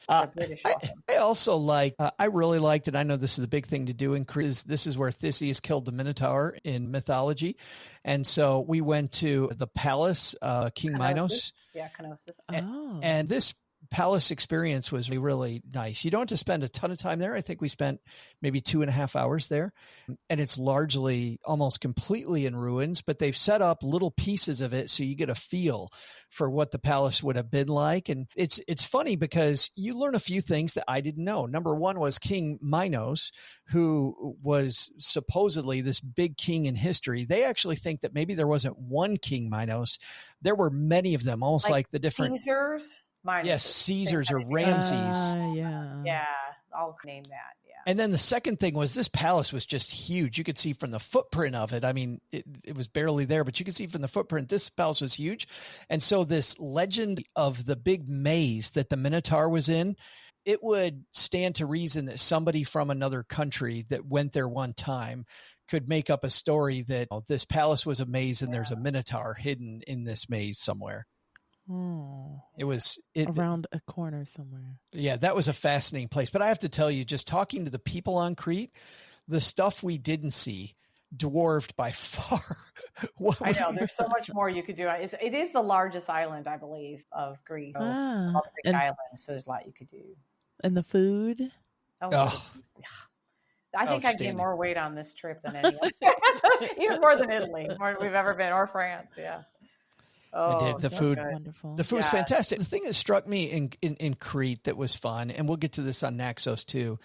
I also I really liked it. I know this is a big thing to do in Crete. This is where Theseus killed the Minotaur in mythology. And so we went to the palace, King Minos. Yeah, Knossos. And this palace experience was really nice. You don't have to spend a ton of time there. I think we spent maybe 2.5 hours there, and it's largely almost completely in ruins, but they've set up little pieces of it so you get a feel for what the palace would have been like. And it's funny because you learn a few things that I didn't know. Number one was King Minos, who was supposedly this big king in history. They actually think that maybe there wasn't one King Minos. There were many of them, almost like the different Caesars. Yes, Caesars or Ramses. Yeah, I'll name that. Yeah. And then the second thing was this palace was just huge. You could see from the footprint of it. I mean, it was barely there, but you could see from the footprint, this palace was huge. And so this legend of the big maze that the Minotaur was in, it would stand to reason that somebody from another country that went there one time could make up a story that this palace was a maze and there's a Minotaur hidden in this maze somewhere. Oh, it was around a corner somewhere. Yeah, that was a fascinating place. But I have to tell you, just talking to the people on Crete, the stuff we didn't see dwarfed by far. I know there's so much more you could do. It is the largest island, I believe, of Greece. All the big islands. So there's a lot you could do. And the food. I think I gained more weight on this trip than anyone, even more than Italy, more than we've ever been, or France. Yeah. I did. The food, wonderful. The food was fantastic. The thing that struck me in Crete that was fun, and we'll get to this on Naxos too,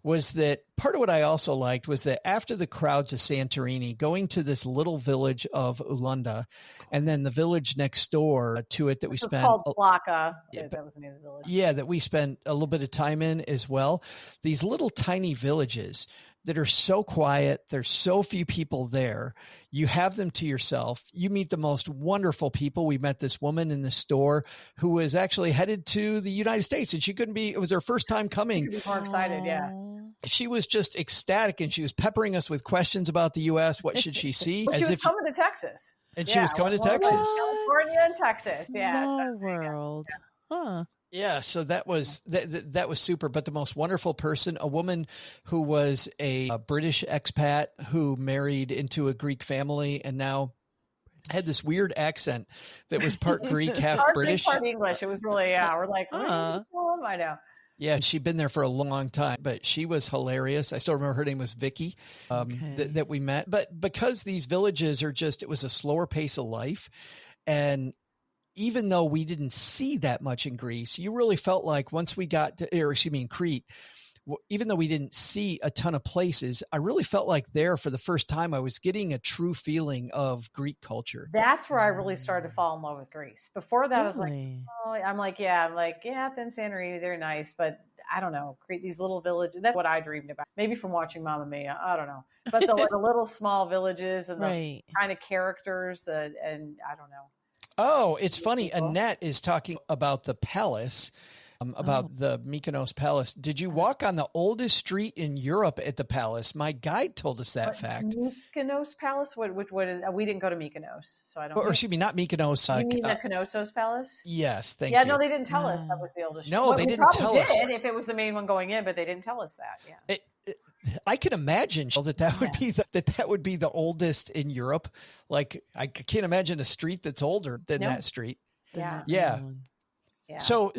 was that part of what I also liked was that after the crowds of Santorini, going to this little village of Ulunda, and then the village next door to it that we spent called Plaka. That was the name of the village. Yeah, that we spent a little bit of time in as well. These little tiny villages that are so quiet. There's so few people there. You have them to yourself. You meet the most wonderful people. We met this woman in the store who was actually headed to the United States, and she couldn't be, it was her first time coming. She was more excited. Yeah. She was just ecstatic, and she was peppering us with questions about the U.S. What should she see? Well, she was coming to Texas. And she was coming to Texas. California and Texas. Yeah. Small world. Huh. Yeah, so that was that was super. But the most wonderful person, a woman who was a British expat who married into a Greek family and now had this weird accent that was part Greek, half British, part English. It was really we're like, I know. Yeah, she'd been there for a long time, but she was hilarious. I still remember her name was Vicky that we met. But because these villages are just, it was a slower pace of life, and even though we didn't see that much in Greece, you really felt like once we got to, in Crete, even though we didn't see a ton of places, I really felt like there for the first time, I was getting a true feeling of Greek culture. That's where I really started to fall in love with Greece. Before that, I was like, Athens, Santorini, they're nice, but I don't know, Crete, these little villages. That's what I dreamed about. Maybe from watching Mamma Mia. I don't know. But the little small villages and the kind of characters and I don't know. Oh, it's funny. Annette is talking about the palace, about the Mykonos Palace. Did you walk on the oldest street in Europe at the palace? My guide told us that fact. Mykonos Palace? What is? We didn't go to Mykonos, so I don't. Or excuse me, not Mykonos. You mean the Knossos Palace? Yes, thank you. Yeah, no, they didn't tell us that was the oldest. No, they didn't tell us. If it was the main one going in, but they didn't tell us that. Yeah. I can imagine that would be the oldest in Europe. Like I can't imagine a street that's older than that street. Yeah. Yeah. So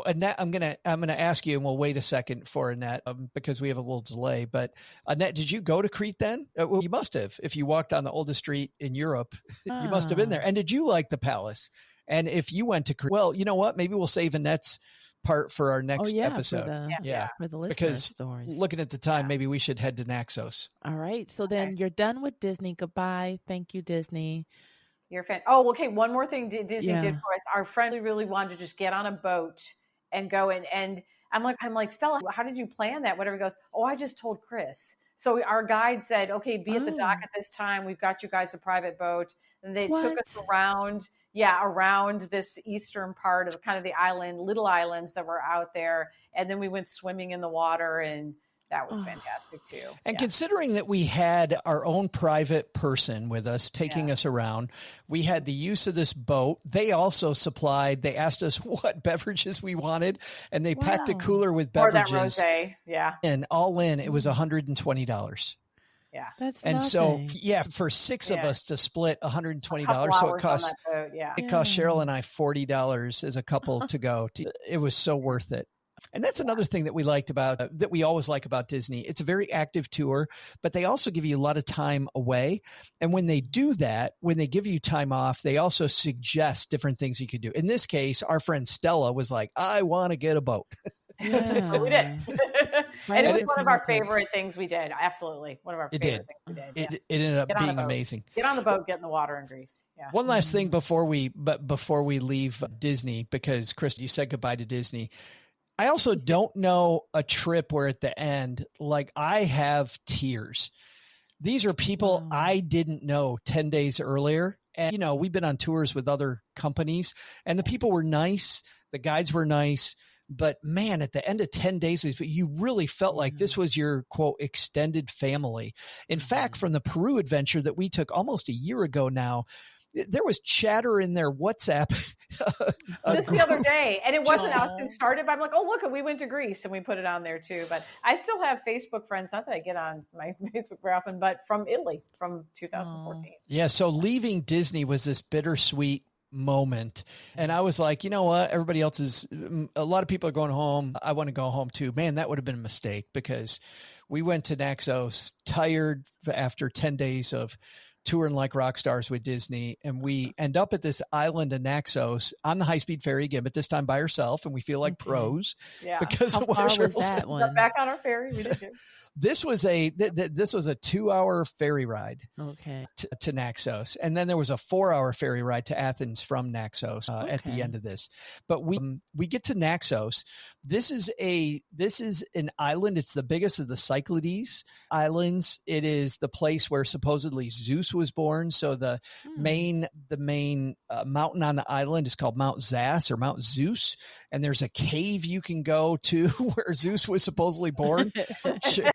Annette, I'm gonna ask you, and we'll wait a second for Annette because we have a little delay. But Annette, did you go to Crete then? Well, you must have. If you walked on the oldest street in Europe, you must have been there. And did you like the palace? And if you went to Crete, well, you know what? Maybe we'll save Annette's part for our next episode. For the listener because stories. Looking at the time, maybe we should head to Naxos. All right. So then you're done with Disney. Goodbye. Thank you, Disney. You're a fan. Oh, okay. One more thing Disney did for us. Our friend really wanted to just get on a boat and go in. And I'm like, Stella, how did you plan that? Whatever. He goes, I just told Chris. So our guide said, okay, be at the dock at this time. We've got you guys a private boat. And they took us around this eastern part of kind of the island, little islands that were out there. And then we went swimming in the water, and that was fantastic too. And considering that we had our own private person with us taking us around, we had the use of this boat. They also they asked us what beverages we wanted, and they packed a cooler with beverages. Or that rosé, And all in, it was $120. Yeah. That's nothing. For six of us to split $120. So it cost Cheryl and I $40 as a couple to go. It was so worth it. And that's another thing that we liked about that we always like about Disney. It's a very active tour, but they also give you a lot of time away. And when they do that, when they give you time off, they also suggest different things you could do. In this case, our friend Stella was like, I want to get a boat. Yeah. We did. And it was one of our favorite things we did. Absolutely. One of our favorite things we did. It ended up being amazing. Get on the boat, get in the water in Greece. Yeah. One last thing before we leave Disney, because Chris, you said goodbye to Disney. I also don't know a trip where at the end, like I have tears. These are people I didn't know 10 days earlier. And, we've been on tours with other companies, and the people were nice. The guides were nice. But man, at the end of 10 days, you really felt like this was your quote extended family. In fact, from the Peru adventure that we took almost a year ago now, there was chatter in their WhatsApp. Just the other day. And it wasn't us who started, but I'm like, look, we went to Greece, and we put it on there too. But I still have Facebook friends, not that I get on my Facebook very often, but from Italy, from 2014. Yeah. So leaving Disney was this bittersweet moment. And I was like, you know what? Everybody else a lot of people are going home. I want to go home too. Man, that would have been a mistake, because we went to Naxos tired after 10 days of touring like rock stars with Disney. And we end up at this island in Naxos on the high-speed ferry again, but this time by ourselves. And we feel like pros because How of what far was Cheryl that said. one? Back on our ferry. We did. This was a 2-hour ferry ride to Naxos. And then there was a 4-hour ferry ride to Athens from Naxos at the end of this. But we get to Naxos. This is an island. It's the biggest of the Cyclades Islands. It is the place where supposedly Zeus was born. So the main mountain on the island is called Mount Zas or Mount Zeus. And there's a cave you can go to where Zeus was supposedly born.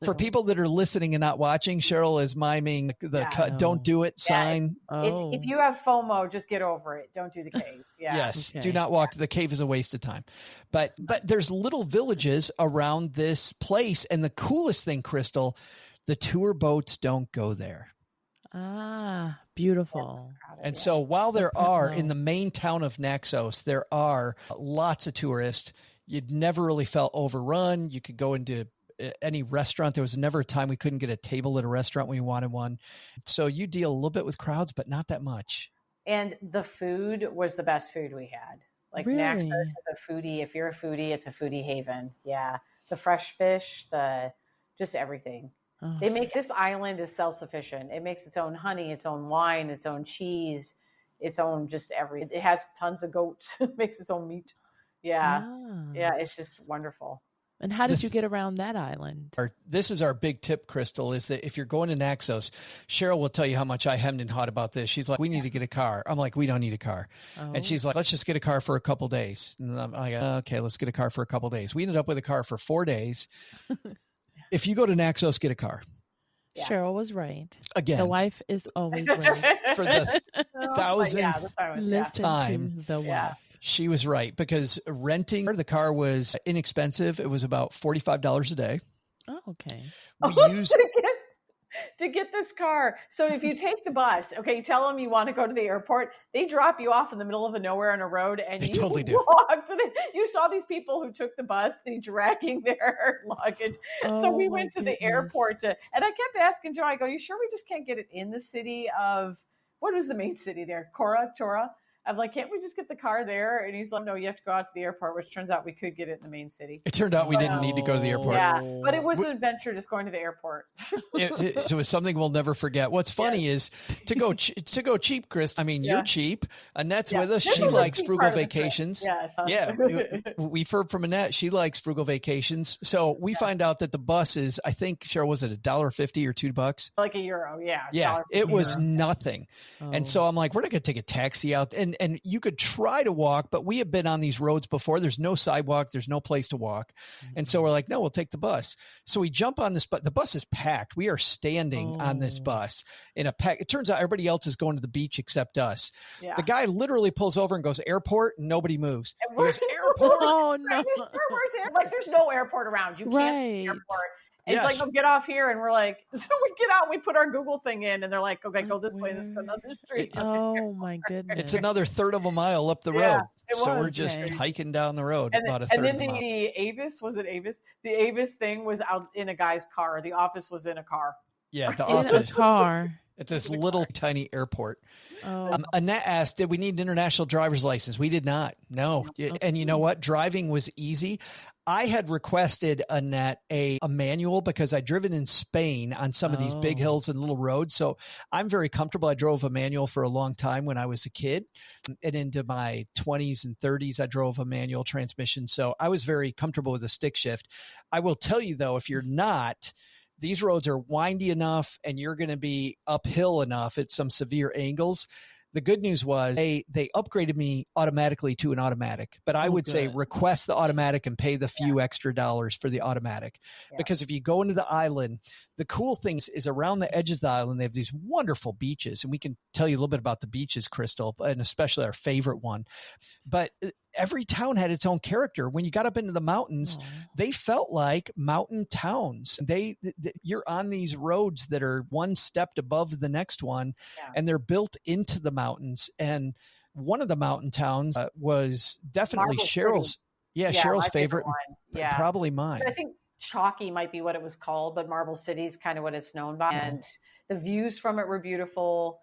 For people that are listening and not watching, Cheryl is miming the "Don't do it" sign. It's, if you have FOMO, just get over it. Don't do the cave. Yeah. Yes, do not walk. The cave is a waste of time. But there's little villages around this place, and the coolest thing, Crystal, the tour boats don't go there. Ah, beautiful. And so while there are in the main town of Naxos, there are lots of tourists. You'd never really felt overrun. You could go into any restaurant. There was never a time we couldn't get a table at a restaurant when we wanted one. So you deal a little bit with crowds, but not that much. And the food was the best food we had. Like Naxos is a foodie. If you're a foodie, it's a foodie haven. Yeah. The fresh fish, just everything. Oh. They make this island is self-sufficient. It makes its own honey, its own wine, its own cheese, its own just everything. It has tons of goats. It makes its own meat. Yeah. Yeah. It's just wonderful. And how did you get around that island? This is our big tip, Crystal, is that if you're going to Naxos, Cheryl will tell you how much I hemmed and hawed about this. She's like, we need to get a car. I'm like, we don't need a car. Oh. And she's like, let's just get a car for a couple days. And I'm like, okay, let's get a car for a couple days. We ended up with a car for 4 days. If you go to Naxos, get a car. Yeah. Cheryl was right. Again. The wife is always right. For the thousandth time. To the wife. She was right, because renting the car was inexpensive. It was about $45 a day. Oh, okay. We used to get this car. So if you take the bus, okay, you tell them you want to go to the airport, they drop you off in the middle of nowhere on a road, and you totally do. You saw these people who took the bus, they dragging their luggage. So we went to the airport and I kept asking Joe, I go, you sure we just can't get it in the city of, what was the main city there? Chora? I'm like, can't we just get the car there? And he's like, no, you have to go out to the airport, which turns out we could get it in the main city. It turned out we didn't need to go to the airport. Yeah, but it was an adventure just going to the airport. It was something we'll never forget. What's funny is to go cheap, Chris. I mean, you're cheap. Annette's with us. She likes frugal vacations. We've heard from Annette. She likes frugal vacations. So we find out that the bus is, I think, Cheryl, was it $1.50 or $2? Like €1. Yeah. Yeah. It was nothing. Oh. And so I'm like, we're not going to take a taxi out. And you could try to walk, but we have been on these roads before. There's no sidewalk. There's no place to walk. Mm-hmm. And so we're like, no, we'll take the bus. So we jump on this, but the bus is packed. We are standing on this bus in a pack. It turns out everybody else is going to the beach except us. Yeah. The guy literally pulls over and goes, airport, and nobody moves. He goes, airport? Oh, no. Like, there's no airport around. You can't see the airport. And it's like, oh, get off here. And we're like, so we get out, we put our Google thing in, and they're like, okay, go this way, this go down the street. Oh my goodness. It's another third of a mile up the road. So we're just hiking down the road about a third of a mile. And then the Avis, was it Avis? The Avis thing was out in a guy's car. The office was in a car. Yeah, the office. In a car. At this little tiny airport. Annette asked, did we need an international driver's license? We did not. No. And you know what? Driving was easy. I had requested Annette a manual because I'd driven in Spain on some of these big hills and little roads. So I'm very comfortable. I drove a manual for a long time when I was a kid, and into my 20s and 30s, I drove a manual transmission. So I was very comfortable with the stick shift. I will tell you though, if you're not, these roads are windy enough and you're going to be uphill enough at some severe angles. The good news was they upgraded me automatically to an automatic, but I would say request the automatic and pay the few extra dollars for the automatic. Because if you go into the island, the cool thing is around the edges of the island, they have these wonderful beaches, and we can tell you a little bit about the beaches, Crystal, and especially our favorite one. But every town had its own character. When you got up into the mountains, they felt like mountain towns. You're on these roads that are one step above the next one, and they're built into the mountains. And one of the mountain towns was definitely Cheryl's. Cheryl's favorite. Probably mine. I think Chalky might be what it was called, but Marble City is kind of what it's known by. And The views from it were beautiful.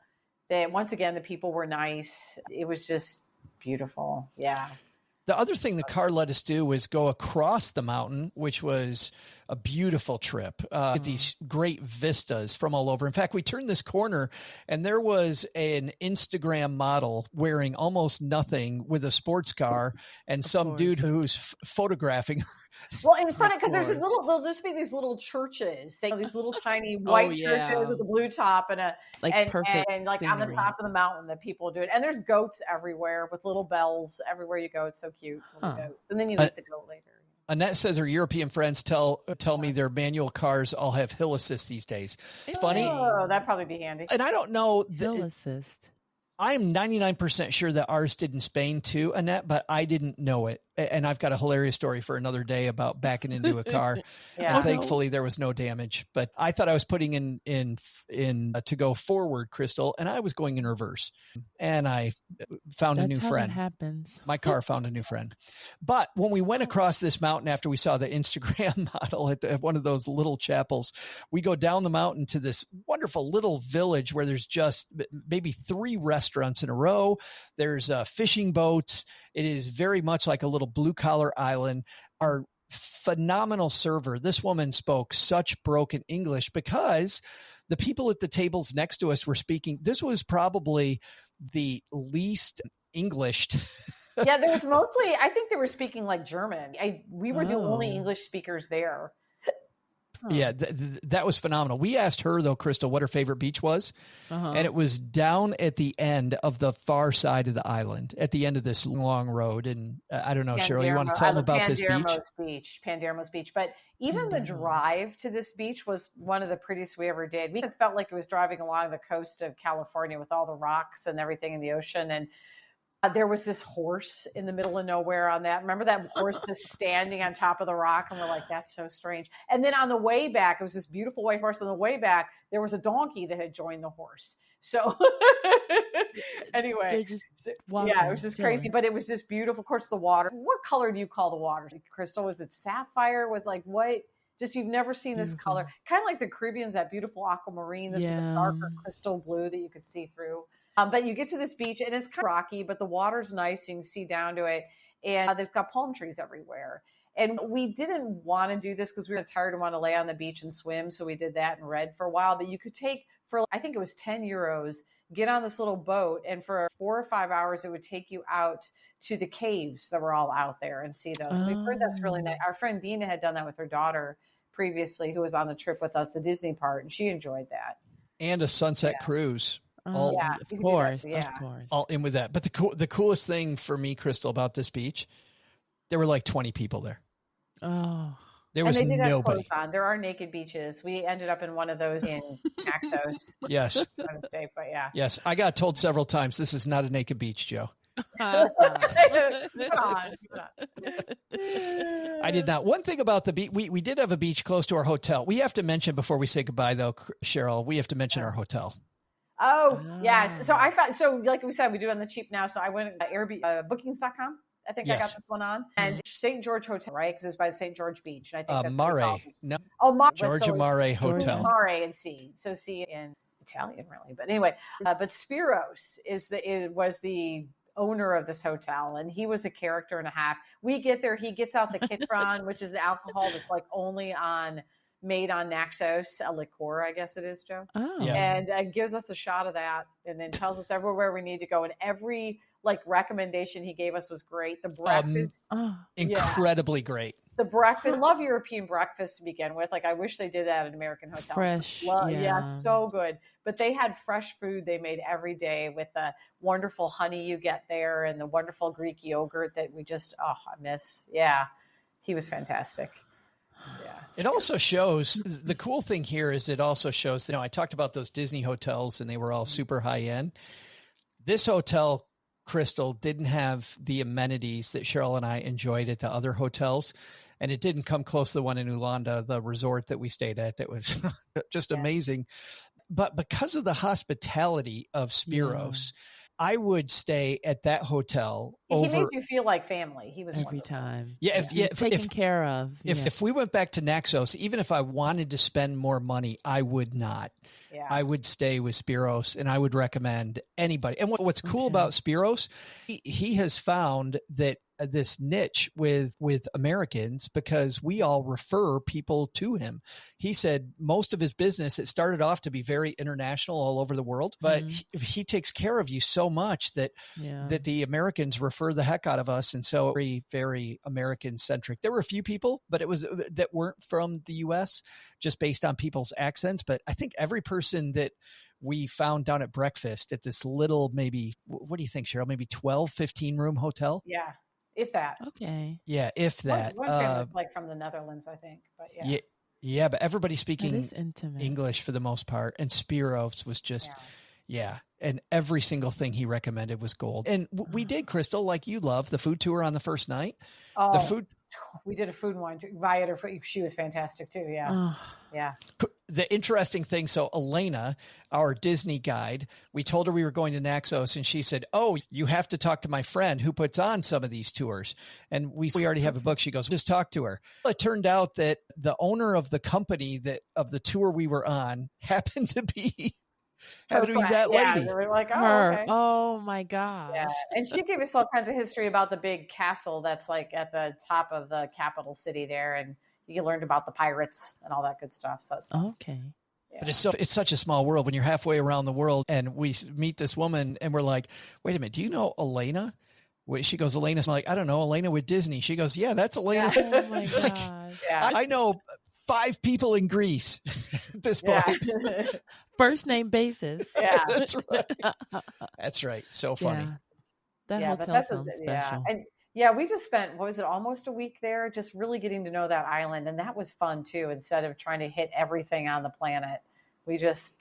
Once again, the people were nice. It was just beautiful. Yeah. The other thing the car let us do was go across the mountain, which was a beautiful trip. These great vistas from all over. In fact, we turned this corner and there was an Instagram model wearing almost nothing with a sports car and some dude who's photographing her. Well, in front of, because there'll just be these little churches, these little tiny white churches with a blue top and perfect and like on the top of the mountain that people do it. And there's goats everywhere with little bells everywhere you go. It's so cute. Little goats. And then you eat the goat later. Annette says her European friends tell me their manual cars all have hill assist these days. Funny. Oh, that'd probably be handy. And I don't know. Hill assist. I'm 99% sure that ours did in Spain too, Annette, but I didn't know it. And I've got a hilarious story for another day about backing into a car. And thankfully there was no damage, but I thought I was putting in to go forward, Crystal, and I was going in reverse, and I found a new friend. That happens. My car found a new friend. But when we went across this mountain after we saw the Instagram model at one of those little chapels, we go down the mountain to this wonderful little village where there's just maybe 3 restaurants in a row. There's fishing boats. It is very much like a little blue collar island. Our phenomenal server, this woman spoke such broken English because the people at the tables next to us were speaking. This was probably the least Englished. Yeah, there was mostly, I think they were speaking like German. We were the only English speakers there. Yeah, that was phenomenal. We asked her, though, Crystal, what her favorite beach was. And it was down at the end of the far side of the island, at the end of this long road. And I don't know, Cheryl, you want to tell them about this beach? Pandermo's Beach. But even the drive to this beach was one of the prettiest we ever did. We felt like it was driving along the coast of California with all the rocks and everything in the ocean. And there was this horse in the middle of nowhere on that. Remember that horse just standing on top of the rock? And we're like, that's so strange. And then on the way back, it was this beautiful white horse. On the way back, there was a donkey that had joined the horse. So anyway, it was just crazy, but it was just beautiful. Of course, the water. What color do you call the water, Crystal? Was it sapphire? Was like what? Just you've never seen this color. Kind of like the Caribbean's, that beautiful aquamarine. This was a darker crystal blue that you could see through. But you get to this beach and it's kind of rocky, but the water's nice. You can see down to it. And there's got palm trees everywhere. And we didn't want to do this because we were tired and want to lay on the beach and swim. So we did that and read for a while. But you could take, for I think it was 10 euros, get on this little boat. And for 4 or 5 hours, it would take you out to the caves that were all out there and see those. And we've heard that's really nice. Our friend Dina had done that with her daughter previously, who was on the trip with us, the Disney part. And she enjoyed that. And a sunset cruise. Of course. All in with that. But the coolest thing for me, Crystal, about this beach, there were like 20 people there. Oh. There was and they did have nobody. clothes on. There are naked beaches. We ended up in one of those in Naxos. Yes. Mistake, but yeah. Yes. I got told several times, this is not a naked beach, Joe. Come on. I did not. One thing about the beach, we did have a beach close to our hotel. We have to mention before we say goodbye, though, Cheryl, we have to mention our hotel. Oh, yes. So I found, like we said, we do it on the cheap now. So I went to Airbnb, bookings.com. I think I got this one on. And St. George Hotel, right? Because it's by St. George Beach. And I think that's Mare. No. Oh, Mare. Georgia Mare Hotel. Mare and C. So C in Italian, really. But anyway, but Spiros was the owner of this hotel, and he was a character and a half. We get there, he gets out the Kitron, which is an alcohol that's like only made on Naxos, a liqueur, I guess it is, Joe. Oh. Yeah. And gives us a shot of that, and then tells us everywhere we need to go. And every recommendation he gave us was great. The breakfast, incredibly great. The breakfast, I love European breakfast to begin with. Like I wish they did that at American hotels. Fresh, yeah, so good. But they had fresh food they made every day with the wonderful honey you get there and the wonderful Greek yogurt that we just I miss. Yeah, he was fantastic. Yeah. It also shows, the cool thing here is it also shows, I talked about those Disney hotels and they were all super high end. This hotel, Crystal, didn't have the amenities that Cheryl and I enjoyed at the other hotels. And it didn't come close to the one in Ulanda, the resort that we stayed at. That was just amazing. But because of the hospitality of Spiros, I would stay at that hotel. He made you feel like family. He was every wonderful. time. Yeah, taken care of. If we went back to Naxos, even if I wanted to spend more money, I would not. I would stay with Spiros, and I would recommend anybody. And what's cool about Spiros, he has found that this niche with Americans, because we all refer people to him. He said most of his business, it started off to be very international all over the world, but he takes care of you so much that the Americans refer the heck out of us. And so very, very American centric. There were a few people, but it was that weren't from the US, just based on people's accents. But I think every person that we found down at breakfast at this little, maybe, what do you think, Cheryl? Maybe 12, 15 room hotel. Yeah. If that. Okay. Yeah, if that. One family was like from the Netherlands, I think. But yeah, but everybody speaking intimate. English for the most part. And Spiros was just, and every single thing he recommended was gold. And we did, Crystal, like you love, the food tour on the first night. Oh, the food. We did a food and wine. Viator, she was fantastic too. Yeah. Oh. Yeah. The interesting thing, so Elena, our Disney guide, we told her we were going to Naxos, and she said, "Oh, you have to talk to my friend who puts on some of these tours." And we already have a book. She goes, "Just talk to her." It turned out that the owner of the company of the tour we were on happened to be that lady. They were like, "Oh, her. okay." Oh my gosh. Yeah. And she gave us all kinds of history about the big castle that's like at the top of the capital city there, and you learned about the pirates and all that good stuff. So that's fun. Okay. Yeah. But it's such a small world when you're halfway around the world, and we meet this woman and we're like, "Wait a minute, do you know Elena?" She goes, "Elena's." I'm like, "I don't know, Elena with Disney." She goes, "Yeah, that's Elena." Oh my gosh. I know 5 people in Greece at this point. Yeah. First name basis. Yeah. That's right. That's right. So funny. Yeah. That Yeah, hotel sounds special. And we just spent, what was it, almost a week there, just really getting to know that island. And that was fun too. Instead of trying to hit everything on the planet, we just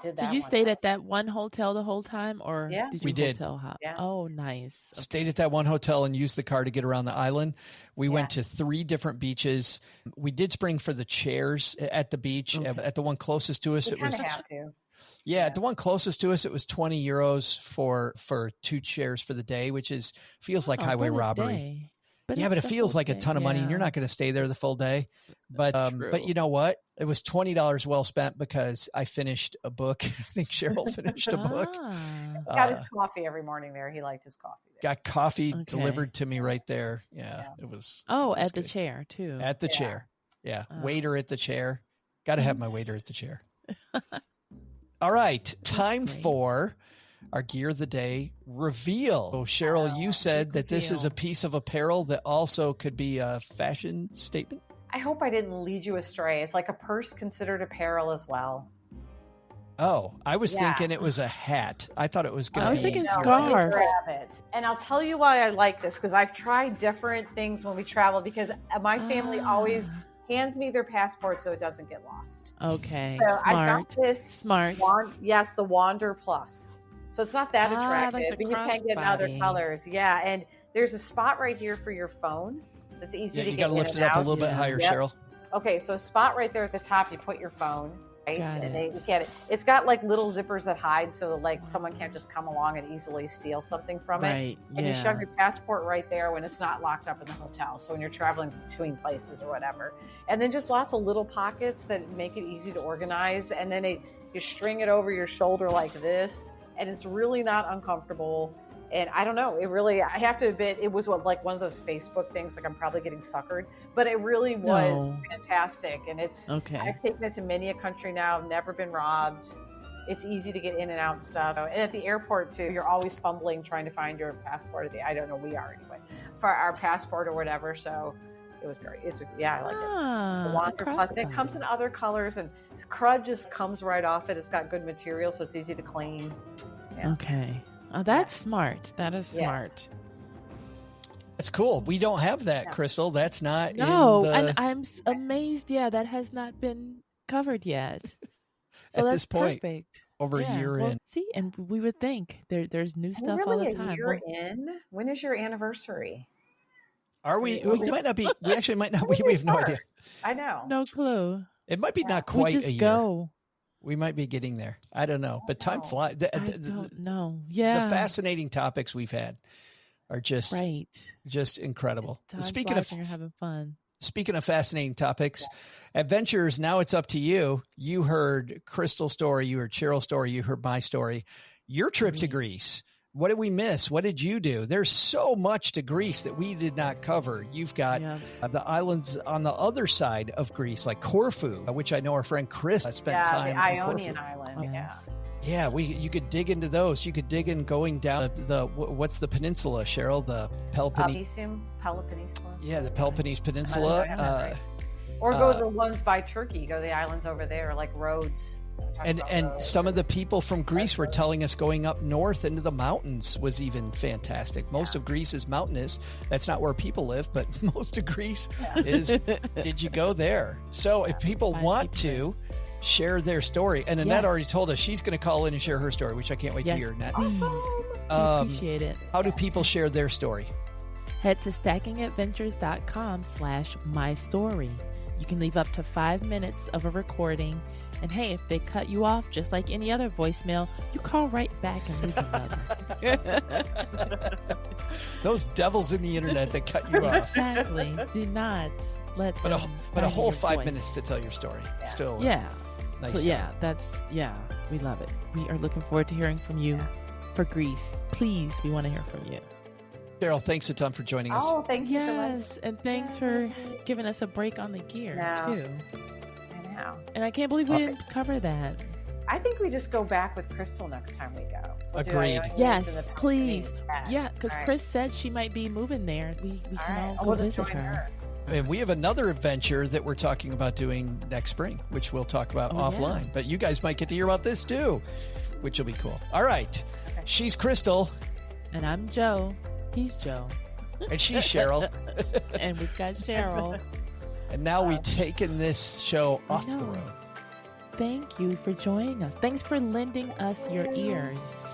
did that. Did you stay at that one hotel the whole time, or did you we did. hotel hop? Yeah. Oh, nice. Okay. Stayed at that one hotel and used the car to get around the island. We went to 3 different beaches. We did spring for the chairs at the beach. At the one closest to us, We it was have to. Yeah, the one closest to us, it was 20 euros for 2 chairs for the day, which feels like highway robbery. But it feels like a ton of money, and you're not going to stay there the full day. But you know what? It was $20 well spent because I finished a book. I think Cheryl finished a book. Got his coffee every morning there. He liked his coffee there. Got coffee delivered to me right there. Yeah. It was. Oh, it was at the good. chair too. At the chair. Yeah. Waiter at the chair. Got to have my waiter at the chair. All right. Time for our Gear of the Day reveal. So, Cheryl, you said that this is a piece of apparel that also could be a fashion statement. I hope I didn't lead you astray. It's like a purse considered apparel as well. Oh, I was thinking it was a hat. I thought it was going to be. I was thinking No, scarf. grab it. And I'll tell you why I like this, because I've tried different things when we travel, because my family always hands me their passport so it doesn't get lost. Okay. So Smart. I got this Smart. the Wander Plus. So it's not that attractive, like the but you can get in other crossbody. colors. Yeah, and there's a spot right here for your phone that's easy to get. You got to lift in it up and a little out. bit higher, Yep. Cheryl. Okay, so a spot right there at the top, you put your phone, right? Got And it. you get it. It's got like little zippers that hide, so like someone can't just come along and easily steal something from it. Right. And you shove your passport right there when it's not locked up in the hotel. So when you're traveling between places or whatever. And then just lots of little pockets that make it easy to organize. And then you string it over your shoulder like this, and it's really not uncomfortable. And I don't know, I have to admit, it was like one of those Facebook things, like I'm probably getting suckered, but it really was fantastic. And I've taken it to many a country now, I've never been robbed. It's easy to get in and out and stuff. And at the airport too, you're always fumbling, trying to find your passport. I don't know, we are anyway, for our passport or whatever. So it was great. I like it. The Wander Plus, it comes in other colors, and crud just comes right off it. It's got good material, so it's easy to clean. Yeah. Okay. Oh, that's smart. That is smart. That's cool. We don't have that, No. Crystal. That's not No, in and I'm amazed. Yeah, that has not been covered yet. So at that's this point. perfect. Over a year in. See, and we would think there's new stuff We're all really the time. a year in? When is your anniversary? Are we? We might not be. We actually might not. We have no idea. I know. No clue. It might be not We quite just a year. go. We might be getting there. I don't know. But time flies. I don't know. Yeah. The fascinating topics we've had are just right. incredible. Time Speaking flies of when you're having fun. Speaking of fascinating topics, adventures, now it's up to you. You heard Crystal's story, you heard Cheryl's story, you heard my story. Your trip to Greece. What did we miss? What did you do? There's so much to Greece that we did not cover. You've got the islands on the other side of Greece, like Corfu, which I know our friend Chris spent time the on Ionian Corfu. Island. Yeah, you could dig into those. You could dig in going down what's the peninsula, Cheryl? The Peloponnese. Peloponnese. Yeah, the Peloponnese Peninsula. Or go to the ones by Turkey. Go to the islands over there, like Rhodes. And some of the people from Greece were telling us going up north into the mountains was even fantastic. Most of Greece is mountainous. That's not where people live, but most of Greece is. Did you go there? So if people want to share their story, and Annette already told us she's going to call in and share her story, which I can't wait to hear, Annette. I appreciate it. How do people share their story? Head to stackingadventures.com/mystory. You can leave up to 5 minutes of a recording. And hey, if they cut you off, just like any other voicemail, you call right back and leave another. Those devils in the internet that cut you off. Exactly. Do not let them. But a whole 5 minutes to tell your story. Still. Nice. So we love it. We are looking forward to hearing from you for Greece. Please, we want to hear from you. Cheryl, thanks a ton for joining us. Oh, thank you. And thanks for giving us a break on the gear too. And I can't believe we didn't cover that. I think we just go back with Crystal next time we go. Agreed. Yes, please. Yeah, because Chris said she might be moving there. We can all go visit her. And we have another adventure that we're talking about doing next spring, which we'll talk about offline. But you guys might get to hear about this too, which will be cool. All right. Okay. She's Crystal. And I'm Joe. He's Joe. And she's Cheryl. And we've got Cheryl. And now we've taken this show off the road. Thank you for joining us. Thanks for lending us your ears.